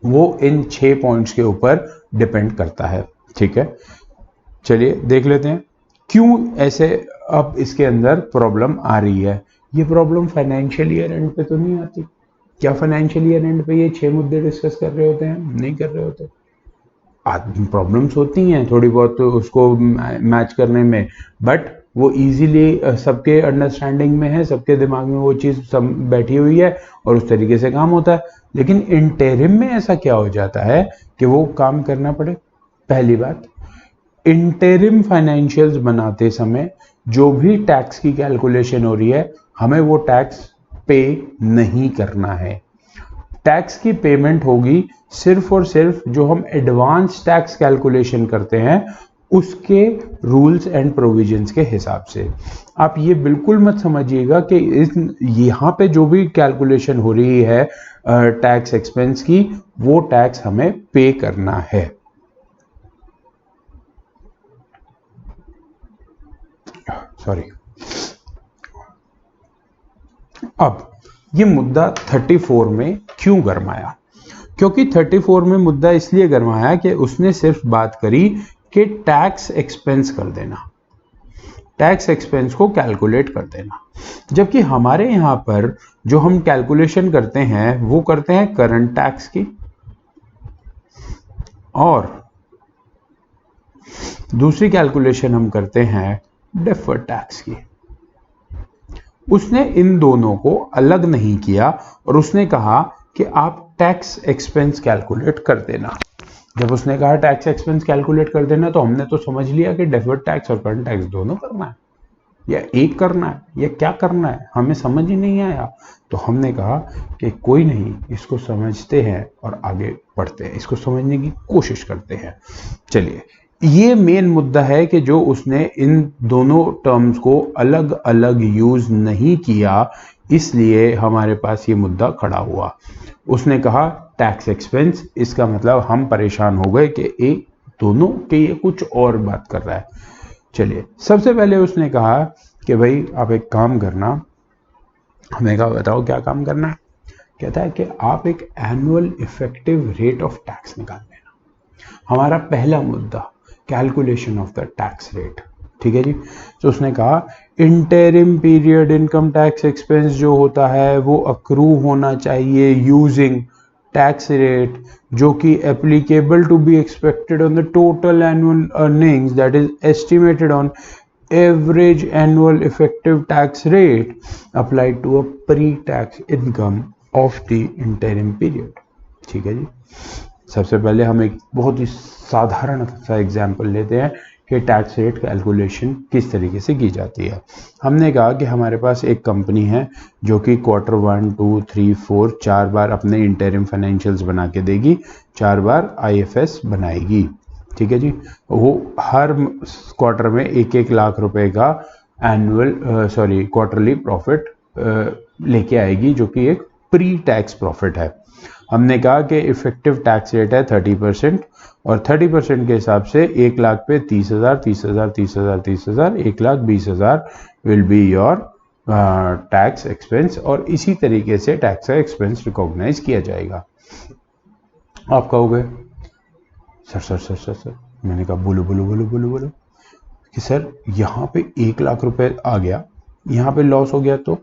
वो इन 6 पॉइंट्स के ऊपर डिपेंड करता है, ठीक है। चलिए देख लेते हैं क्यों ऐसे अब इसके अंदर प्रॉब्लम आ रही है। ये प्रॉब्लम फाइनेंशियल ईयर एंड पे तो नहीं आती। क्या फाइनेंशियल ईयर एंड पे ये 6 मुद्दे डिस्कस कर रहे होते हैं? नहीं कर रहे होते। प्रॉब्लम्स होती हैं थोड़ी बहुत उसको मैच करने में, बट वो इजीली सबके अंडरस्टैंडिंग में है, सबके दिमाग में वो चीज़ सब बैठी हुई है और उस तरीके से काम होता है। लेकिन इंटरिम में ऐसा क्या हो जाता है कि वो काम करना पड़े? पहली बात, इंटरिम फाइनेंशियल्स बनाते समय जो भी टैक्स की कैलकुलेशन हो रही है हमें वो टैक्स पे नहीं करना है। टैक्स की पेमेंट होगी सिर्फ और सिर्फ जो हम एडवांस टैक्स कैलकुलेशन करते हैं उसके रूल्स एंड प्रोविजंस के हिसाब से। आप ये बिल्कुल मत समझिएगा कि यहाँ पे जो भी कैलकुलेशन हो रही है टैक्स एक्सपेंस की, वो टैक्स हमें पे करना है। सॉरी। अब ये मुद्दा 34 में क्यों गरमाया? क्योंकि 34 में मुद्दा इसलिए गरमाया कि उसने सिर्फ बात करी कि टैक्स एक्सपेंस कर देना, टैक्स एक्सपेंस को कैलकुलेट कर देना, जबकि हमारे यहां पर जो हम कैलकुलेशन करते हैं वो करते हैं करंट टैक्स की, और दूसरी कैलकुलेशन हम करते हैं डेफर्ड टैक्स की। उसने इन दोनों को अलग नहीं किया और उसने कहा कि आप टैक्स एक्सपेंस कैलकुलेट कर देना। जब उसने कहा टैक्स एक्सपेंस कैलकुलेट कर देना, तो हमने तो समझ लिया कि डेफर्ड टैक्स और करंट टैक्स दोनों करना है, या एक करना है, या क्या करना है, हमें समझ ही नहीं आया। तो हमने कहा कि कोई नहीं, इसको समझते हैं और आगे बढ़ते हैं, इसको समझने की कोशिश करते हैं। चलिए, ये मेन मुद्दा है कि जो उसने इन दोनों टर्म्स को अलग अलग यूज नहीं किया, इसलिए हमारे पास ये मुद्दा खड़ा हुआ। उसने कहा टैक्स एक्सपेंस, इसका मतलब हम परेशान हो गए कि एक दोनों के ये कुछ और बात कर रहा है। चलिए, सबसे पहले उसने कहा कि भाई आप एक काम करना। हमें कहा बताओ क्या काम करना है? कहता है कि आप एक annual effective rate of tax निकाल लेना। हमारा पहला मुद्दा calculation of the tax rate, ठीक है जी। तो उसने कहा interim period income tax expense जो होता है वो अक्रू होना चाहिए यूजिंग टैक्स रेट जो कि applicable to be expected on the total annual earnings that is estimated on average annual effective tax rate applied to a pre tax income of the interim period. ठीक है जी। सबसे पहले हम एक बहुत ही साधारण सा एग्जाम्पल लेते हैं कि टैक्स रेट कैलकुलेशन किस तरीके से की जाती है। हमने कहा कि हमारे पास एक कंपनी है जो कि क्वार्टर 1, 2, 3, 4 4 बार अपने इंटरिम फाइनेंशियल्स बना के देगी, 4 बार आईएफएस बनाएगी। ठीक है जी। वो हर क्वार्टर में 1-1 लाख रुपए का क्वार्टरली प्रॉफिट लेके आएगी, जो कि एक प्री टैक्स प्रॉफिट है। हमने कहा कि इफेक्टिव टैक्स रेट है 30%, और 30% के हिसाब से 1 लाख पे 30,000, 30,000, 30,000, 30,000, 1,20,000 will be your tax expense, और इसी तरीके से टैक्स एक्सपेंस रिकॉग्नाइज किया जाएगा। आप कहोगे sir sir sir sir sir, मैंने कहा बोलो बोलो बोलो बोलो बोलो कि सर यहाँ पे 1 लाख रुपए आ गया, यहाँ पे लॉस हो गया तो,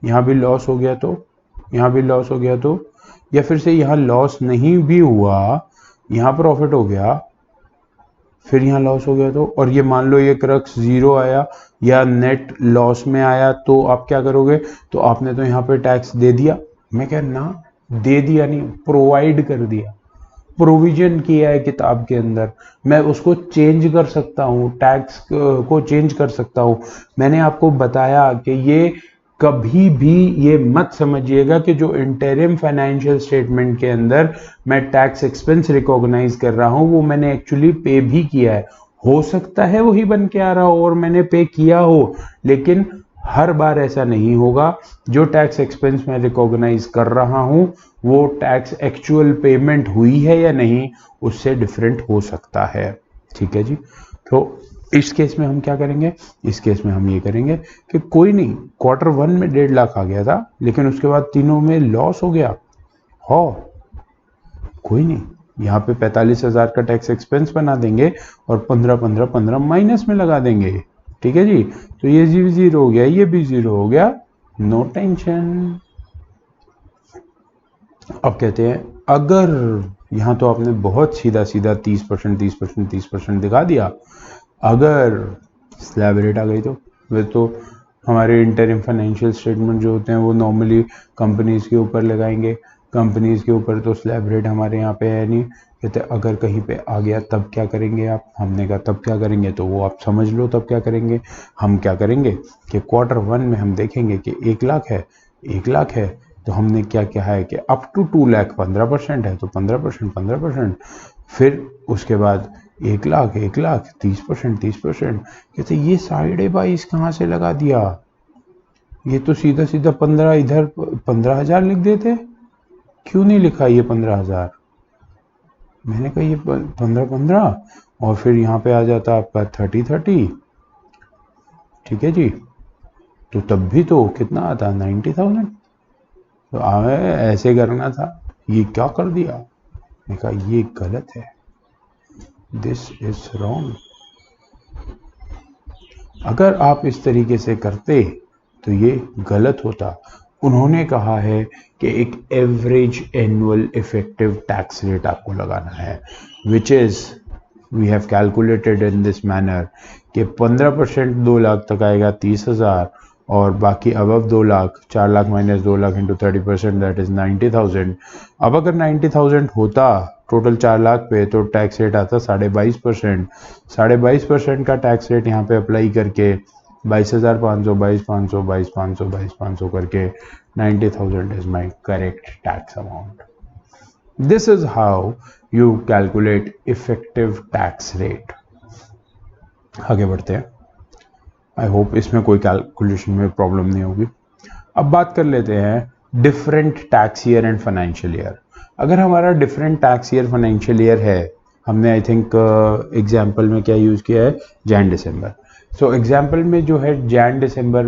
यहाँ भी लॉस हो गया तो, यहाँ भी लॉस हो गया तो, या फिर से यहाँ लॉस नहीं भी हुआ, यहाँ प्रॉफिट हो गया, फिर यहाँ लॉस हो गया तो, और ये मान लो ये क्रक्स 0 आया या नेट लॉस में आया, तो आप क्या करोगे? तो आपने तो यहाँ पे टैक्स दे दिया। मैं कह ना, दे दिया नहीं, प्रोवाइड कर दिया, प्रोविजन किया है किताब के अंदर। मैं उसको चेंज कर सकता हूँ, टैक्स को चेंज कर सकता हूँ। मैंने आपको बताया कि ये कभी भी ये मत समझिएगा कि जो इंटरिम फाइनेंशियल स्टेटमेंट के अंदर मैं टैक्स एक्सपेंस रिकॉग्नाइज कर रहा हूं वो मैंने एक्चुअली पे भी किया है। हो सकता है वही बन के आ रहा हो और मैंने पे किया हो, लेकिन हर बार ऐसा नहीं होगा। जो टैक्स एक्सपेंस मैं रिकॉग्नाइज कर रहा हूं वो टैक्स एक्चुअल पेमेंट हुई है या नहीं, उससे डिफरेंट हो सकता है। ठीक है जी। तो इस केस में हम क्या करेंगे? इस केस में हम ये करेंगे कि कोई नहीं, क्वार्टर 1 में 1.5 लाख आ गया था, लेकिन उसके बाद तीनों में लॉस हो गया हो, कोई नहीं, यहाँ पे 45,000 का टैक्स एक्सपेंस बना देंगे और 15 माइनस में लगा देंगे। ठीक है जी। तो ये भी 0 हो गया, ये भी 0 हो गया, नो टेंशन। अब कहते हैं अगर यहाँ तो आपने बहुत सीधा सीधा 30% 30% 30% दिखा दिया, अगर स्लैब रेट आ गई तो वे तो हमारे इंटरिम फाइनेंशियल स्टेटमेंट जो होते हैं वो नॉर्मली कंपनीज के ऊपर लगाएंगे। कंपनीज के ऊपर तो स्लैब रेट हमारे यहाँ पे है नहीं। कहते अगर कहीं पे आ गया तब क्या करेंगे आप? हमने कहा तब क्या करेंगे, तो वो आप समझ लो तब क्या करेंगे। हम क्या करेंगे कि क्वार्टर 1 में हम देखेंगे कि 1 लाख है, 1 लाख है, तो हमने क्या किया है कि अप टू 2 लाख 15% है, तो 15%, फिर उसके बाद 1 लाख 30%, कहते ये 22.5 कहाँ से लगा दिया, ये तो सीधा सीधा 15, इधर 15,000 लिख देते, क्यों नहीं लिखा ये 15,000। मैंने कहा ये 15 और फिर यहाँ पे आ जाता आपका 30, ठीक है जी, तो तब भी तो कितना आता 90,000। तो ऐसे करना था, ये क्या कर दिया। मैंने कहा ये गलत है, दिस इज रॉन्ग। अगर आप इस तरीके से करते तो ये गलत होता। उन्होंने कहा है कि एक average annual effective tax rate आपको लगाना है, which is we have calculated in this manner कि 15% 2 लाख तक आएगा 30,000, और बाकी above 2 lakh 4 lakh minus 2 lakh into 30% that is 90,000। अब अगर 90,000 होता टोटल 4 लाख पे तो टैक्स रेट आता 22%। 22% का टैक्स रेट यहाँ पे अप्लाई करके 22,500, 22,500, 22,500, 22,500 करके 90,000 is my correct tax amount. This is how you calculate effective tax rate. आगे बढ़ते हैं, आई होप इसमें कोई कैलकुलेशन में प्रॉब्लम नहीं होगी। अब बात कर लेते हैं different tax year and financial year. अगर हमारा different tax year financial year है, हमने आई थिंक एग्जाम्पल में क्या यूज़ किया है, जैन दिसंबर। सो एग्जाम्पल में जो है जैन दिसंबर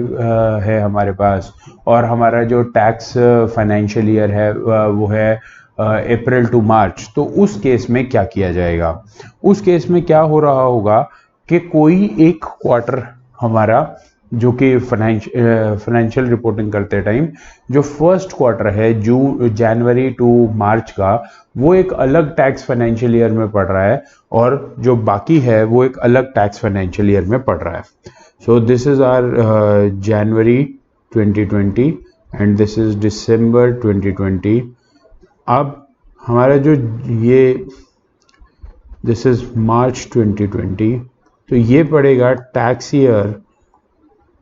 है हमारे पास, और हमारा जो टैक्स फाइनेंशियल ईयर है वो है अप्रैल टू मार्च। तो उस केस में क्या किया जाएगा, उस केस में क्या हो रहा होगा कि कोई एक क्वार्टर हमारा जो कि फाइनेंशियल रिपोर्टिंग करते टाइम जो फर्स्ट क्वार्टर है जनवरी टू मार्च का, वो एक अलग टैक्स फाइनेंशियल ईयर में पड़ रहा है, और जो बाकी है वो एक अलग टैक्स फाइनेंशियल ईयर में पड़ रहा है। So this is our January 2020 and this is December 2020। अब हमारा जो ये दिस इज मार्च 2020, तो ये पड़ेगा टैक्स ईयर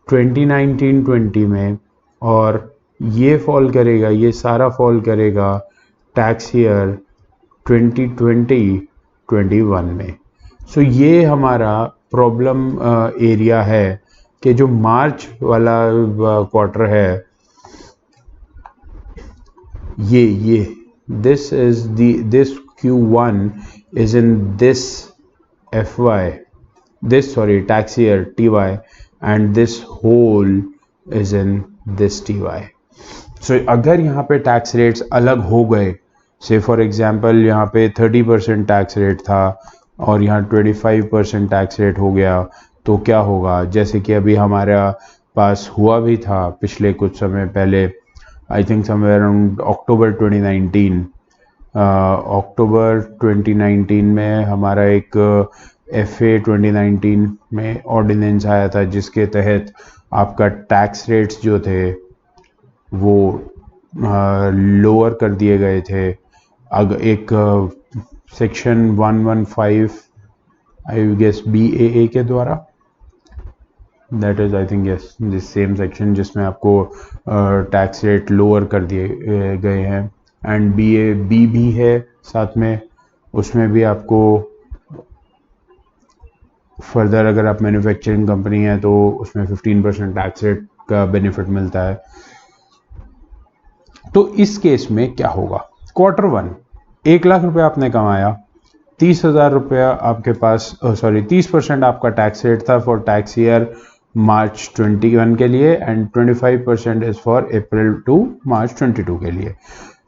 2019-20 में, और ये फॉल करेगा, ये सारा फॉल करेगा टैक्स ईयर 2020-21 में। सो ये हमारा प्रॉब्लम एरिया है कि जो मार्च वाला क्वार्टर है, ये this is this Q1 is in this FY, this tax year TY, and this whole is in this TY. So अगर यहाँ पे टैक्स रेट्स अलग हो गए, से फॉर एग्जांपल यहाँ पे 30% टैक्स रेट था और यहाँ 25% टैक्स रेट हो गया, तो क्या होगा, जैसे कि अभी हमारा पास हुआ भी था पिछले कुछ समय पहले, आई थिंक समवेयर अराउंड अक्टूबर 2019, अक्टूबर 2019 में हमारा एक FA 2019 में ऑर्डिनेंस आया था, जिसके तहत आपका टैक्स रेट्स जो थे वो लोअर कर दिए गए थे। अगर एक सेक्शन 115 आई गेस BAA के द्वारा, that is I think yes this same section जिसमें आपको टैक्स रेट लोअर कर दिए गए हैं, एंड BAB भी है साथ में, उसमें भी आपको फर्दर अगर आप मैन्युफैक्चरिंग कंपनी है तो उसमें 15% टैक्स रेट का बेनिफिट मिलता है। तो इस केस में क्या होगा, क्वार्टर 1 1 लाख रुपए आपने कमाया, 30,000 रुपया आपके पास 30% आपका टैक्स रेट था फॉर टैक्स ईयर मार्च 21 के लिए, and 25% is for April to March 22 के लिए।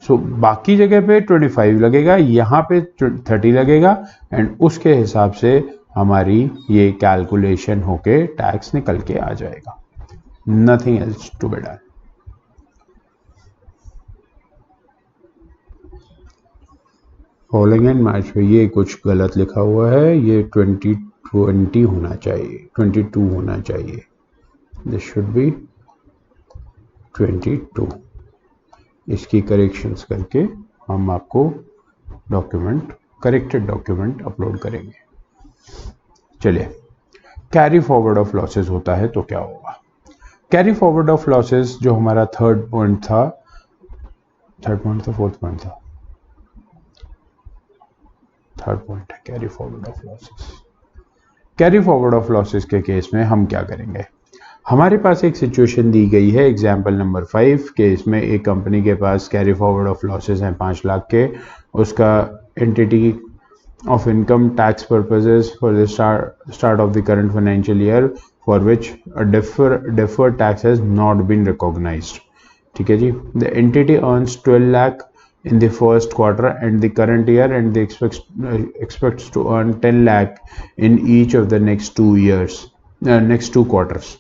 सो बाकी जगह पे 25 लगेगा, यहाँ पे 30 लगेगा, एंड उसके हिसाब से हमारी ये कैलकुलेशन होके टैक्स निकल के आ जाएगा, nothing else to be done. Following in March में ये कुछ गलत लिखा हुआ है, ये 2020 होना चाहिए, 22 होना चाहिए, दिस शुड बी 22। इसकी करेक्शंस करके हम आपको डॉक्यूमेंट, करेक्टेड डॉक्यूमेंट अपलोड करेंगे। चलिए, कैरी फॉरवर्ड ऑफ लॉसेस होता है तो क्या होगा। कैरी फॉरवर्ड ऑफ लॉसेस जो हमारा थर्ड पॉइंट था, थर्ड पॉइंट था, फोर्थ पॉइंट था, थर्ड पॉइंट है carry forward of losses. Carry forward of losses के केस में हम क्या करेंगे, हमारे पास एक सिचुएशन दी गई है एग्जाम्पल नंबर 5 के, इसमें एक कंपनी के पास कैरी फॉरवर्ड ऑफ लॉसेस हैं 5 लाख के, उसका entity of income tax purposes for the start of the current financial year for which a deferred tax has not been recognized. ठीक है जी, the entity earns 12 lakh in the first quarter and the current year and they expects to earn 10 lakh in each of the next 2 years, next 2 quarters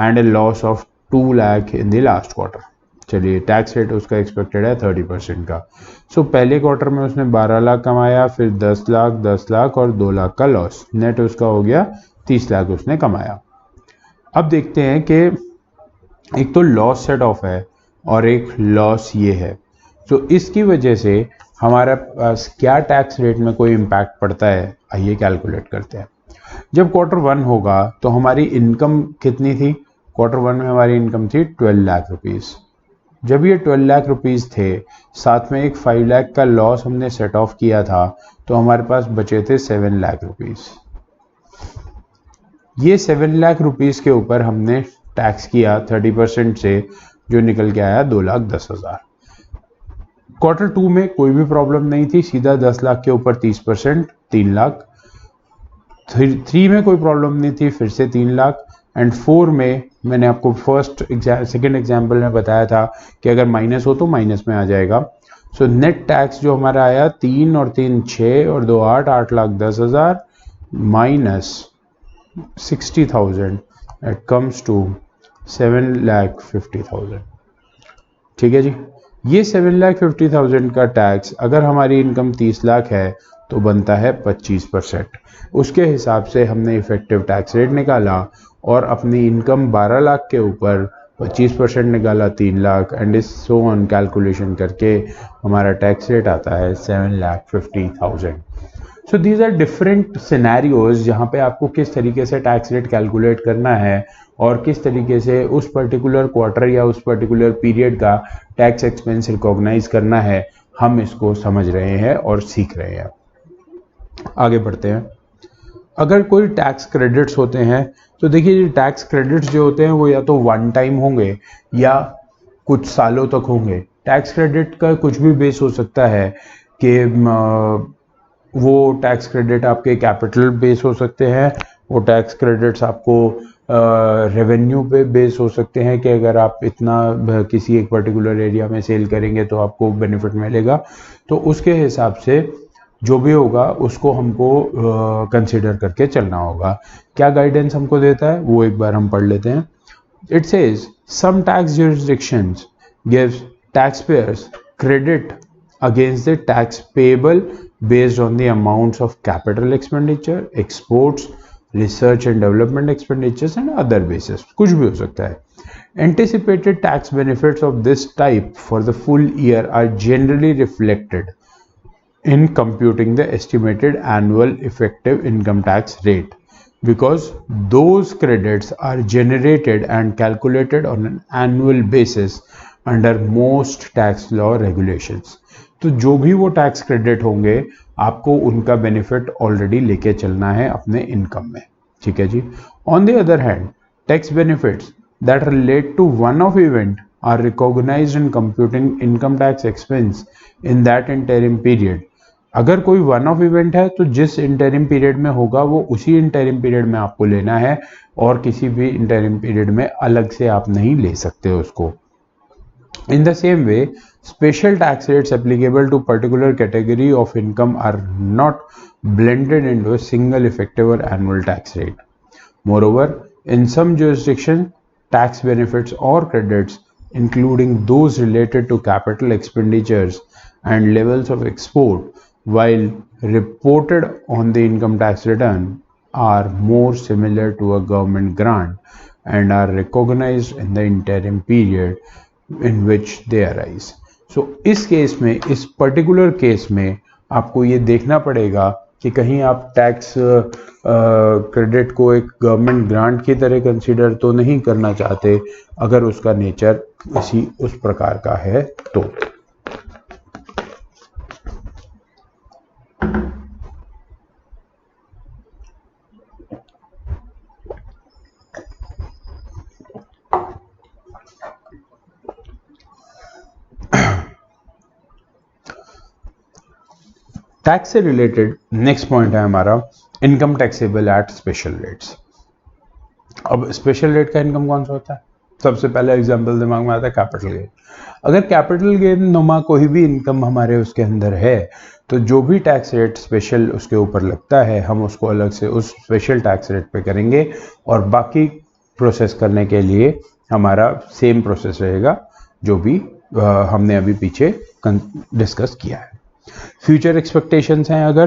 and a loss of 2 lakh in the last quarter. चलिए, tax rate उसका expected है 30% का। सो पहले quarter में उसने 12 लाख कमाया, फिर 10 लाख, 10 लाख और 2 लाख का लॉस, नेट उसका हो गया 30 लाख उसने कमाया। अब देखते हैं कि एक तो लॉस सेट ऑफ है और एक लॉस ये है, तो इसकी वजह से हमारे पास क्या टैक्स रेट में कोई इम्पैक्ट पड़ता है, आइए कैलकुलेट करते हैं। जब क्वार्टर 1 होगा तो हमारी इनकम कितनी थी, क्वार्टर 1 में हमारी इनकम थी 12 लाख रुपीज़। जब ये 12 लाख रुपीज़ थे, साथ में एक 5 लाख का लॉस हमने सेट ऑफ किया था, तो हमारे पास बचे थे 7 लाख रुपीज़। ये 7 लाख रुपीज़ के ऊपर हमने टैक्स किया 30% से, जो निकल के आया 2,10,000। क्वार्टर 2 में कोई भी प्रॉब्लम नहीं थी, सीधा 10 लाख के ऊपर 30%, 3 लाख। 3 में कोई प्रॉब्लम नहीं थी, फिर से 3 लाख। एंड 4 में मैंने आपको सेकेंड एग्जाम्पल में बताया था कि अगर माइनस हो तो माइनस में आ जाएगा। सो नेट टैक्स जो हमारा आया 3 और 3 6 और 2 8, 8,10,000 माइनस 60,000, इट कम्स टू 7,50,000। ठीक है जी, ये 7,50,000 का टैक्स अगर हमारी इनकम 30 लाख है तो बनता है 25%। उसके हिसाब से हमने इफेक्टिव टैक्स रेट निकाला और अपनी इनकम 12 लाख के ऊपर 25% निकाला 3 लाख, एंड इस सो ऑन कैलकुलेशन करके हमारा टैक्स रेट आता है 7,50,000। So these are different scenarios जहाँ पे आपको किस तरीके से टैक्स रेट कैलकुलेट करना है और किस तरीके से उस पर्टिकुलर क्वार्टर या उस पर्टिकुलर पीरियड का टैक्स एक्सपेंस रिकॉग्नाइज करना है, हम इसको समझ रहे हैं और सीख रहे हैं। आगे बढ़ते हैं। अगर कोई टैक्स क्रेडिट्स होते हैं तो देखिए, टैक्स क्रेडिट्स जो होते हैं वो या तो वन टाइम होंगे या कुछ सालों तक होंगे। टैक्स क्रेडिट का कुछ भी बेस हो सकता है कि वो टैक्स क्रेडिट आपके कैपिटल बेस हो सकते हैं, वो टैक्स क्रेडिट्स आपको रेवेन्यू पे बेस हो सकते हैं कि अगर आप इतना किसी एक पर्टिकुलर एरिया में सेल करेंगे तो आपको बेनिफिट मिलेगा। तो उसके हिसाब से जो भी होगा उसको हमको कंसिडर करके चलना होगा। क्या गाइडेंस हमको देता है वो एक बार हम पढ़ लेते हैं। It says some tax jurisdictions gives taxpayers credit against the tax payable based on the amounts of capital expenditure, exports, research and development expenditures and other basis, कुछ भी हो सकता है। Anticipated tax benefits of this type for the full year are generally reflected in computing the estimated annual effective income tax rate, because those credits are generated and calculated on an annual basis under most tax law regulations। तो जो भी वो tax credit होंगे आपको उनका benefit already लेके चलना है अपने इनकम में। ठीक है जी। On the other hand, tax benefits that relate to one-off event are recognized in computing income tax expense in that interim period। अगर कोई वन ऑफ इवेंट है तो जिस इंटरिम पीरियड में होगा वो उसी इंटरिम पीरियड में आपको लेना है और किसी भी इंटरिम पीरियड में अलग से आप नहीं ले सकते उसको। In the same way, special tax rates applicable to particular category of income are not blended into a single effective or annual tax rate। Moreover, in some jurisdictions, tax benefits or credits, including those related to capital expenditures and levels of export, while reported on the income tax return, are more similar to a government grant and are recognized in the interim period in which they arise। So इस case में, इस particular case में आपको ये देखना पड़ेगा कि कहीं आप टैक्स क्रेडिट को एक गवर्नमेंट ग्रांट की तरह कंसीडर तो नहीं करना चाहते अगर उसका नेचर उस प्रकार का है तो। टैक्स से रिलेटेड नेक्स्ट पॉइंट है हमारा income taxable at special rates. अब स्पेशल रेट का इनकम कौन सा होता है? सबसे पहला एग्जांपल दिमाग में आता है कैपिटल गेन। अगर कैपिटल गेन नुमा कोई भी इनकम हमारे उसके अंदर है तो जो भी टैक्स रेट स्पेशल उसके ऊपर लगता है हम उसको अलग से उस स्पेशल टैक्स रेट पे करेंगे और बाकी प्रोसेस करने के लिए हमारा सेम प्रोसेस रहेगा जो भी हमने अभी पीछे डिस्कस किया है। फ्यूचर एक्सपेक्टेशंस हैं अगर,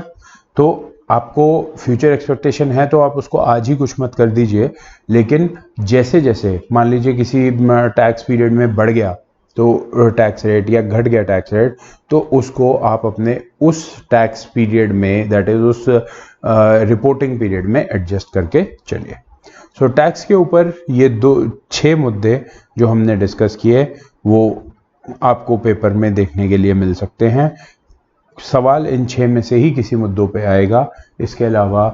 तो आपको फ्यूचर एक्सपेक्टेशन है तो आप उसको आज ही कुछ मत कर दीजिए, लेकिन जैसे जैसे मान लीजिए किसी टैक्स पीरियड में बढ़ गया तो टैक्स रेट या घट गया टैक्स रेट, तो उसको आप अपने उस टैक्स पीरियड में दैट इज उस रिपोर्टिंग पीरियड में एडजस्ट करके चलिए। सो टैक्स के ऊपर ये 6 मुद्दे जो हमने डिस्कस किए वो आपको पेपर में देखने के लिए मिल सकते हैं। सवाल इन 6 में से ही किसी मुद्दों पे आएगा, इसके अलावा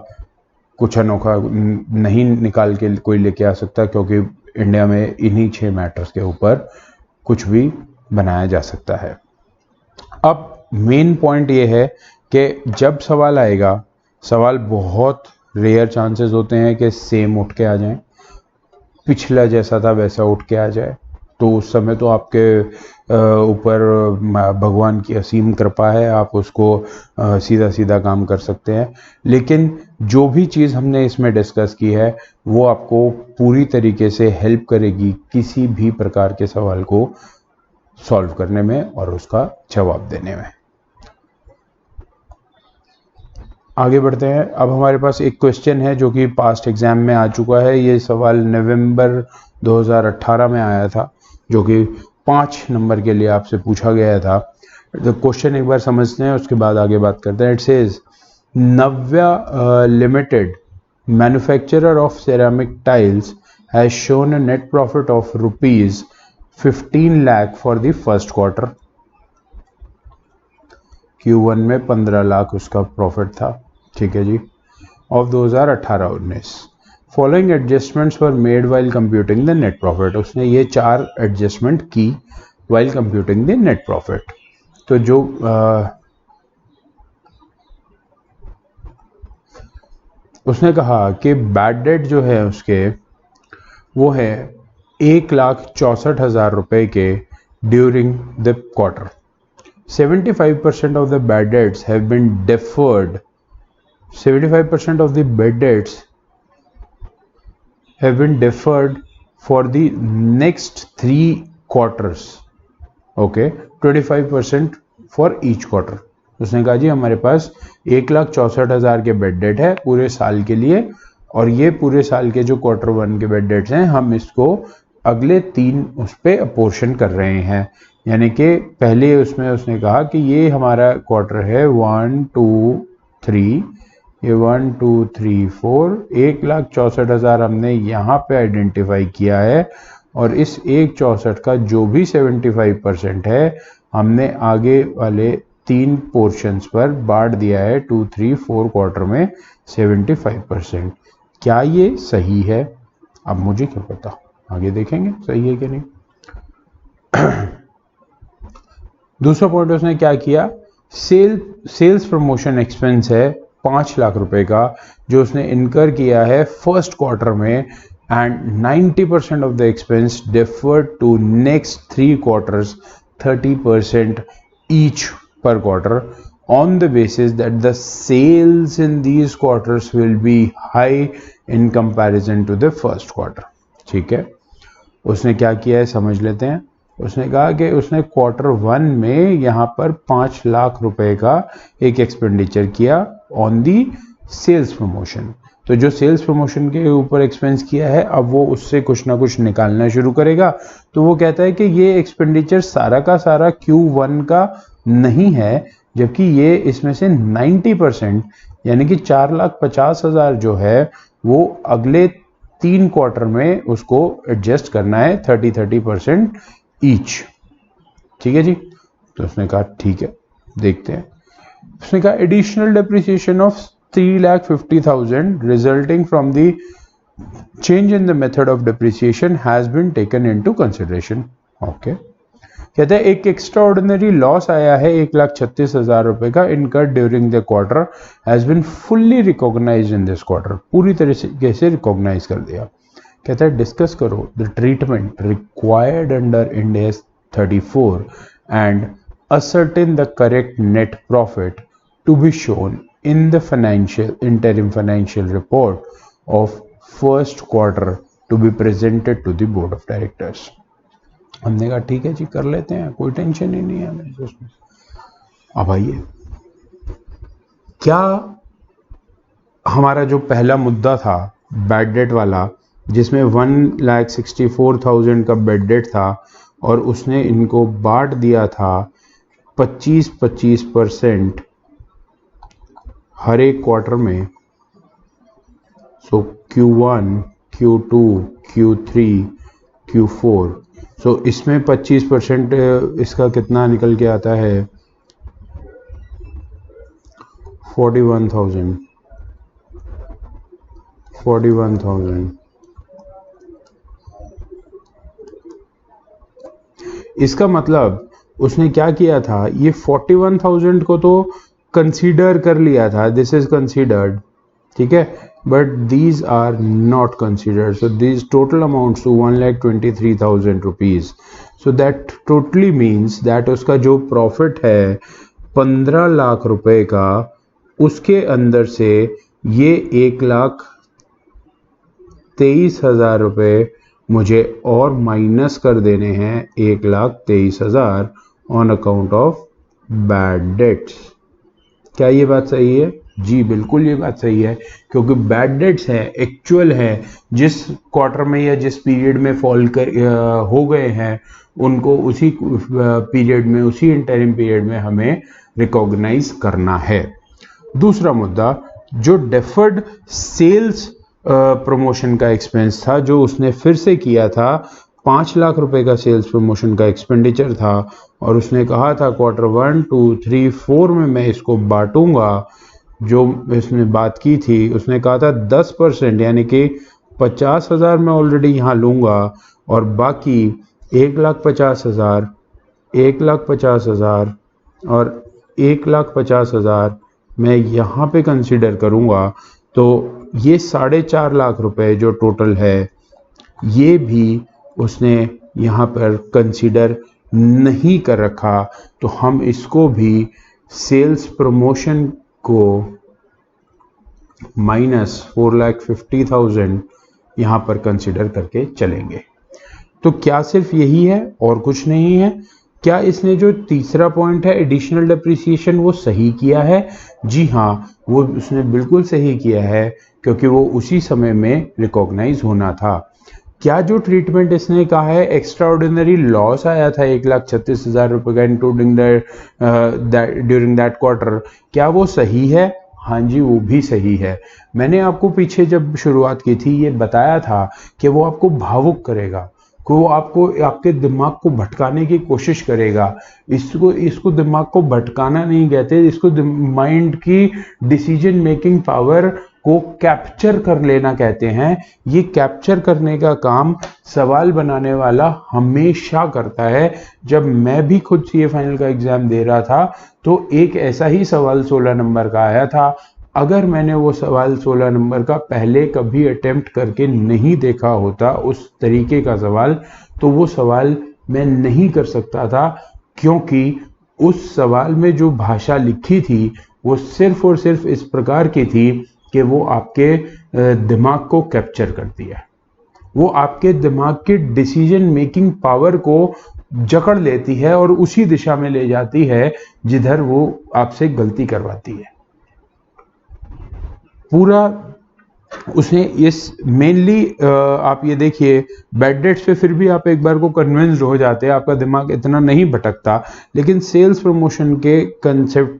कुछ अनोखा नहीं निकाल के कोई लेके आ सकता, क्योंकि इंडिया में इन्हीं 6 मैटर्स के ऊपर कुछ भी बनाया जा सकता है। अब मेन पॉइंट ये है कि जब सवाल आएगा, सवाल बहुत रेयर चांसेस होते हैं कि सेम उठ के आ जाएं, पिछला जैसा था वैसा उठ के आ जाए, तो उस समय तो आपके ऊपर भगवान की असीम कृपा है, आप उसको सीधा सीधा काम कर सकते हैं। लेकिन जो भी चीज़ हमने इसमें डिस्कस की है वो आपको पूरी तरीके से हेल्प करेगी किसी भी प्रकार के सवाल को सॉल्व करने में और उसका जवाब देने में। आगे बढ़ते हैं। अब हमारे पास एक क्वेश्चन है जो कि पास्ट एग्जाम में आ चुका है। ये सवाल नवंबर 2018 में आया था, जो कि 5 नंबर के लिए आपसे पूछा गया था। तो क्वेश्चन एक बार समझते हैं, उसके बाद आगे बात करते हैं। It says Navya limited manufacturer of ceramic tiles has shown a net profit of ₹15 lakh for the first quarter. Q1 में 15 लाख उसका प्रॉफिट था, ठीक है जी, of 2018-19। Following adjustments were made while computing the net profit. उसने ये 4 एडजस्टमेंट की while computing the net profit. तो जो उसने कहा कि बैड डेट जो है उसके वो है 1,64,000 रुपए के during the quarter. 75% of the bad debts have been deferred. 75% of the bad debts have been deferred for the next 3 quarters. Okay, 25% for each quarter. उसने कहा जी हमारे पास 1,64,000 के बेड डेट है पूरे साल के लिए, और ये पूरे साल के जो क्वार्टर 1 के बेड डेट्स हैं हम इसको अगले 3 उस पर अपोर्शन कर रहे हैं। यानी कि पहले उसमें उसने कहा कि ये हमारा क्वार्टर है 1 2 3, ये 1 2 3 4, 1,64,000 हमने यहाँ पे आइडेंटिफाई किया है, और इस 1,64 का जो भी 75% है हमने आगे वाले 3 पोर्शंस पर बांट दिया है 2 3 4 क्वार्टर में 75%। क्या ये सही है? अब मुझे क्या पता, आगे देखेंगे सही है कि नहीं। दूसरा पॉइंट उसने क्या किया, सेल्स प्रमोशन एक्सपेंस है 5 लाख रुपए का जो उसने इनकर किया है फर्स्ट क्वार्टर में, and 90% of the expense deferred to next 3 quarters 30% each per quarter on the basis that the sales in these quarters will be high in comparison to the first quarter। ठीक है, उसने क्या किया है समझ लेते हैं। उसने कहा कि उसने क्वार्टर 1 में यहाँ पर 5 लाख रुपए का एक एक्सपेंडिचर किया ऑन दी सेल्स प्रमोशन। तो जो सेल्स प्रमोशन के ऊपर एक्सपेंस किया है अब वो उससे कुछ ना कुछ निकालना शुरू करेगा। तो वो कहता है कि ये एक्सपेंडिचर सारा का सारा Q1 का नहीं है, जबकि ये इसमें से 90% यानी कि 4,50,000 जो है वो अगले 3 क्वार्टर में उसको एडजस्ट करना है 30% ईच। ठीक है जी, तो उसने कहा ठीक है देखते हैं। उसने कहा additional depreciation of 3,50,000 resulting from the change in the method of depreciation has been taken into consideration। Okay, कहते हैं एक एक्स्ट्रा ऑर्डिनरी लॉस आया है 1,36,000 रुपए का, incurred during the quarter has been fully recognised in this quarter, पूरी तरीके से रिकॉग्नाइज कर दिया। कहता है डिस्कस करो the treatment required under Ind AS 34 and ascertain the correct net profit to be shown in the interim financial report of first quarter to be presented to the board of directors। हमने कहा ठीक है जी, कर लेते हैं, कोई tension ही नहीं है हमें उसमें। अब आइए, क्या हमारा जो पहला मुद्दा था बैड डेट वाला, जिसमें 1,64,000 का बैड डेट था और उसने इनको बांट दिया था 25% हर एक क्वार्टर में, सो Q1, Q2, Q3, Q4, सो इसमें 25% इसका कितना निकल के आता है 41,000। इसका मतलब उसने क्या किया था, ये 41,000 को तो कंसीडर कर लिया था, दिस इज कंसीडर्ड, ठीक है, but these are not considered, so these total amounts to 1,23,000 rupees. So that totally means that उसका जो प्रॉफिट है 15 लाख रुपए का, उसके अंदर से ये 1,23,000 रुपए मुझे और माइनस कर देने हैं 1,23,000 on account of bad debts. क्या ये बात सही है? जी बिल्कुल ये बात सही है, क्योंकि बैड डेट्स हैं, एक्चुअल हैं, जिस क्वार्टर में या जिस पीरियड में फॉल कर हो गए हैं, उनको उसी पीरियड में, उसी इंटरिम पीरियड में हमें रिकॉग्नाइज करना है। दूसरा मुद्दा, जो डेफर्ड सेल्स प्रमोशन का एक्सपेंस था, जो उसने फिर से किया था, 5 लाख रुपए का सेल्स प्रमोशन का एक्सपेंडिचर था, और उसने कहा था क्वार्टर 1, 2, 3, 4 में मैं इसको बांटूंगा। जो इसने बात की थी, उसने कहा था 10%, यानी कि 50,000 मैं ऑलरेडी यहाँ लूंगा, और बाकी 1,50,000, 1,50,000 और 1,50,000 मैं यहाँ पे कंसिडर करूंगा। तो ये 4.5 लाख रुपए जो टोटल है, ये भी उसने यहाँ पर कंसीडर नहीं कर रखा, तो हम इसको भी सेल्स प्रमोशन को माइनस 4,50,000 यहाँ पर कंसीडर करके चलेंगे। तो क्या सिर्फ यही है और कुछ नहीं है? क्या इसने जो तीसरा पॉइंट है एडिशनल डेप्रिसिएशन, वो सही किया है? जी हाँ, वो उसने बिल्कुल सही किया है, क्योंकि वो उसी समय में रिकॉग्नाइज होना था। क्या जो ट्रीटमेंट इसने कहा है एक्स्ट्रा ऑर्डिनरी लॉस आया था 1,36,000 रुपए का इंक्लूडिंग ड्यूरिंग दैट क्वार्टर, क्या वो सही है? हाँ जी, वो भी सही है। मैंने आपको पीछे जब शुरुआत की थी ये बताया था कि वो आपको भावुक करेगा, कि वो आपको, आपके दिमाग को भटकाने की कोशिश करेगा। इसको दिमाग को भटकाना नहीं कहते, इसको माइंड की डिसीजन मेकिंग पावर को कैप्चर कर लेना कहते हैं। ये कैप्चर करने का काम सवाल बनाने वाला हमेशा करता है। जब मैं भी खुद सीए फाइनल का एग्जाम दे रहा था, तो एक ऐसा ही सवाल 16 नंबर का आया था। अगर मैंने वो सवाल 16 नंबर का पहले कभी अटेम्प्ट करके नहीं देखा होता, उस तरीके का सवाल, तो वो सवाल मैं नहीं कर सकता था, क्योंकि उस सवाल में जो भाषा लिखी थी वो सिर्फ और सिर्फ इस प्रकार की थी कि वो आपके दिमाग को कैप्चर करती है, वो आपके दिमाग की डिसीजन मेकिंग पावर को जकड़ लेती है और उसी दिशा में ले जाती है जिधर वो आपसे गलती करवाती है। पूरा उसने इस मेनली आप ये देखिए बैड डेट्स पे फिर भी आप एक बार को कन्विंस्ड हो जाते हैं, आपका दिमाग इतना नहीं भटकता, लेकिन सेल्स प्रमोशन के कंसेप्ट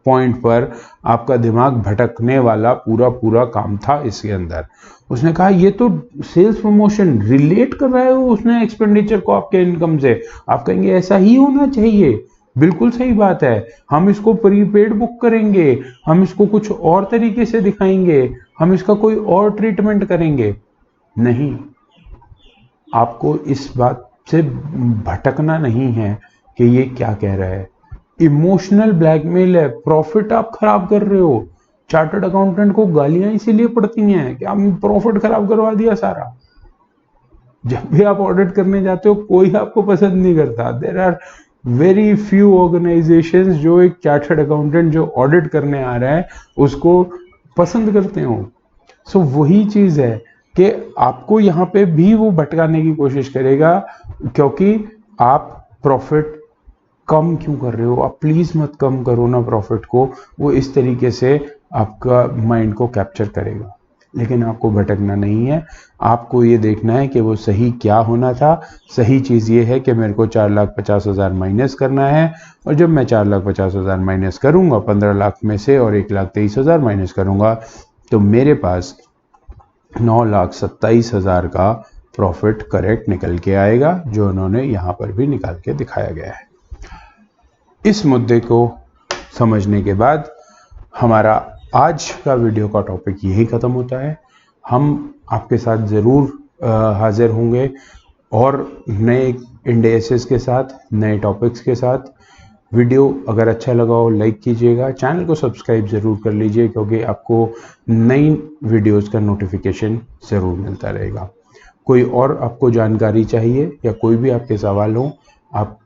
पॉइंट पर आपका दिमाग भटकने वाला पूरा काम था इसके अंदर। उसने कहा ये तो सेल्स प्रमोशन रिलेट कर रहा है उसने एक्सपेंडिचर को आपके इनकम से। आप कहेंगे ऐसा ही होना चाहिए, बिल्कुल सही बात है, हम इसको प्रीपेड बुक करेंगे, हम इसको कुछ और तरीके से दिखाएंगे, हम इसका कोई और ट्रीटमेंट करेंगे। नहीं, आपको इस बात से भटकना नहीं है कि ये क्या कह रहा है। इमोशनल ब्लैकमेल है, प्रॉफिट आप खराब कर रहे हो। चार्टर्ड अकाउंटेंट को गालियां इसीलिए पड़ती हैं कि आपने प्रॉफिट खराब करवा दिया सारा। जब भी आप ऑडिट करने जाते हो कोई आपको पसंद नहीं करता। There are very few organisations जो एक चार्टर्ड अकाउंटेंट जो ऑडिट करने आ रहा है उसको पसंद करते हो। सो वही चीज है कि आपको यहाँ पे भी वो भटकाने की कोशिश करेगा, क्योंकि आप प्रॉफिट कम क्यों कर रहे हो। आप प्लीज मत कम करो ना प्रॉफिट को। वो इस तरीके से आपका माइंड को कैप्चर करेगा, लेकिन आपको भटकना नहीं है। आपको ये देखना है कि वो सही क्या होना था। सही चीज़ ये है कि मेरे को 4,50,000 माइनस करना है, और जब मैं 4,50,000 माइनस करूंगा 15 लाख में से और 1,23,000 माइनस करूंगा तो मेरे पास 9,27,000 का प्रॉफिट करेक्ट निकल के आएगा, जो उन्होंने यहाँ पर भी निकाल के दिखाया गया है। इस मुद्दे को समझने के बाद हमारा आज का वीडियो का टॉपिक यही ख़त्म होता है। हम आपके साथ ज़रूर हाजिर होंगे और नए इंडेसेस के साथ, नए टॉपिक्स के साथ। वीडियो अगर अच्छा लगा हो लाइक कीजिएगा, चैनल को सब्सक्राइब ज़रूर कर लीजिए, क्योंकि आपको नई वीडियोस का नोटिफिकेशन ज़रूर मिलता रहेगा। कोई और आपको जानकारी चाहिए या कोई भी आपके सवाल हो, आप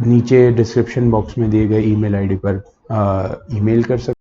नीचे डिस्क्रिप्शन बॉक्स में दिए गए ईमेल आईडी पर ईमेल कर सकते हैं।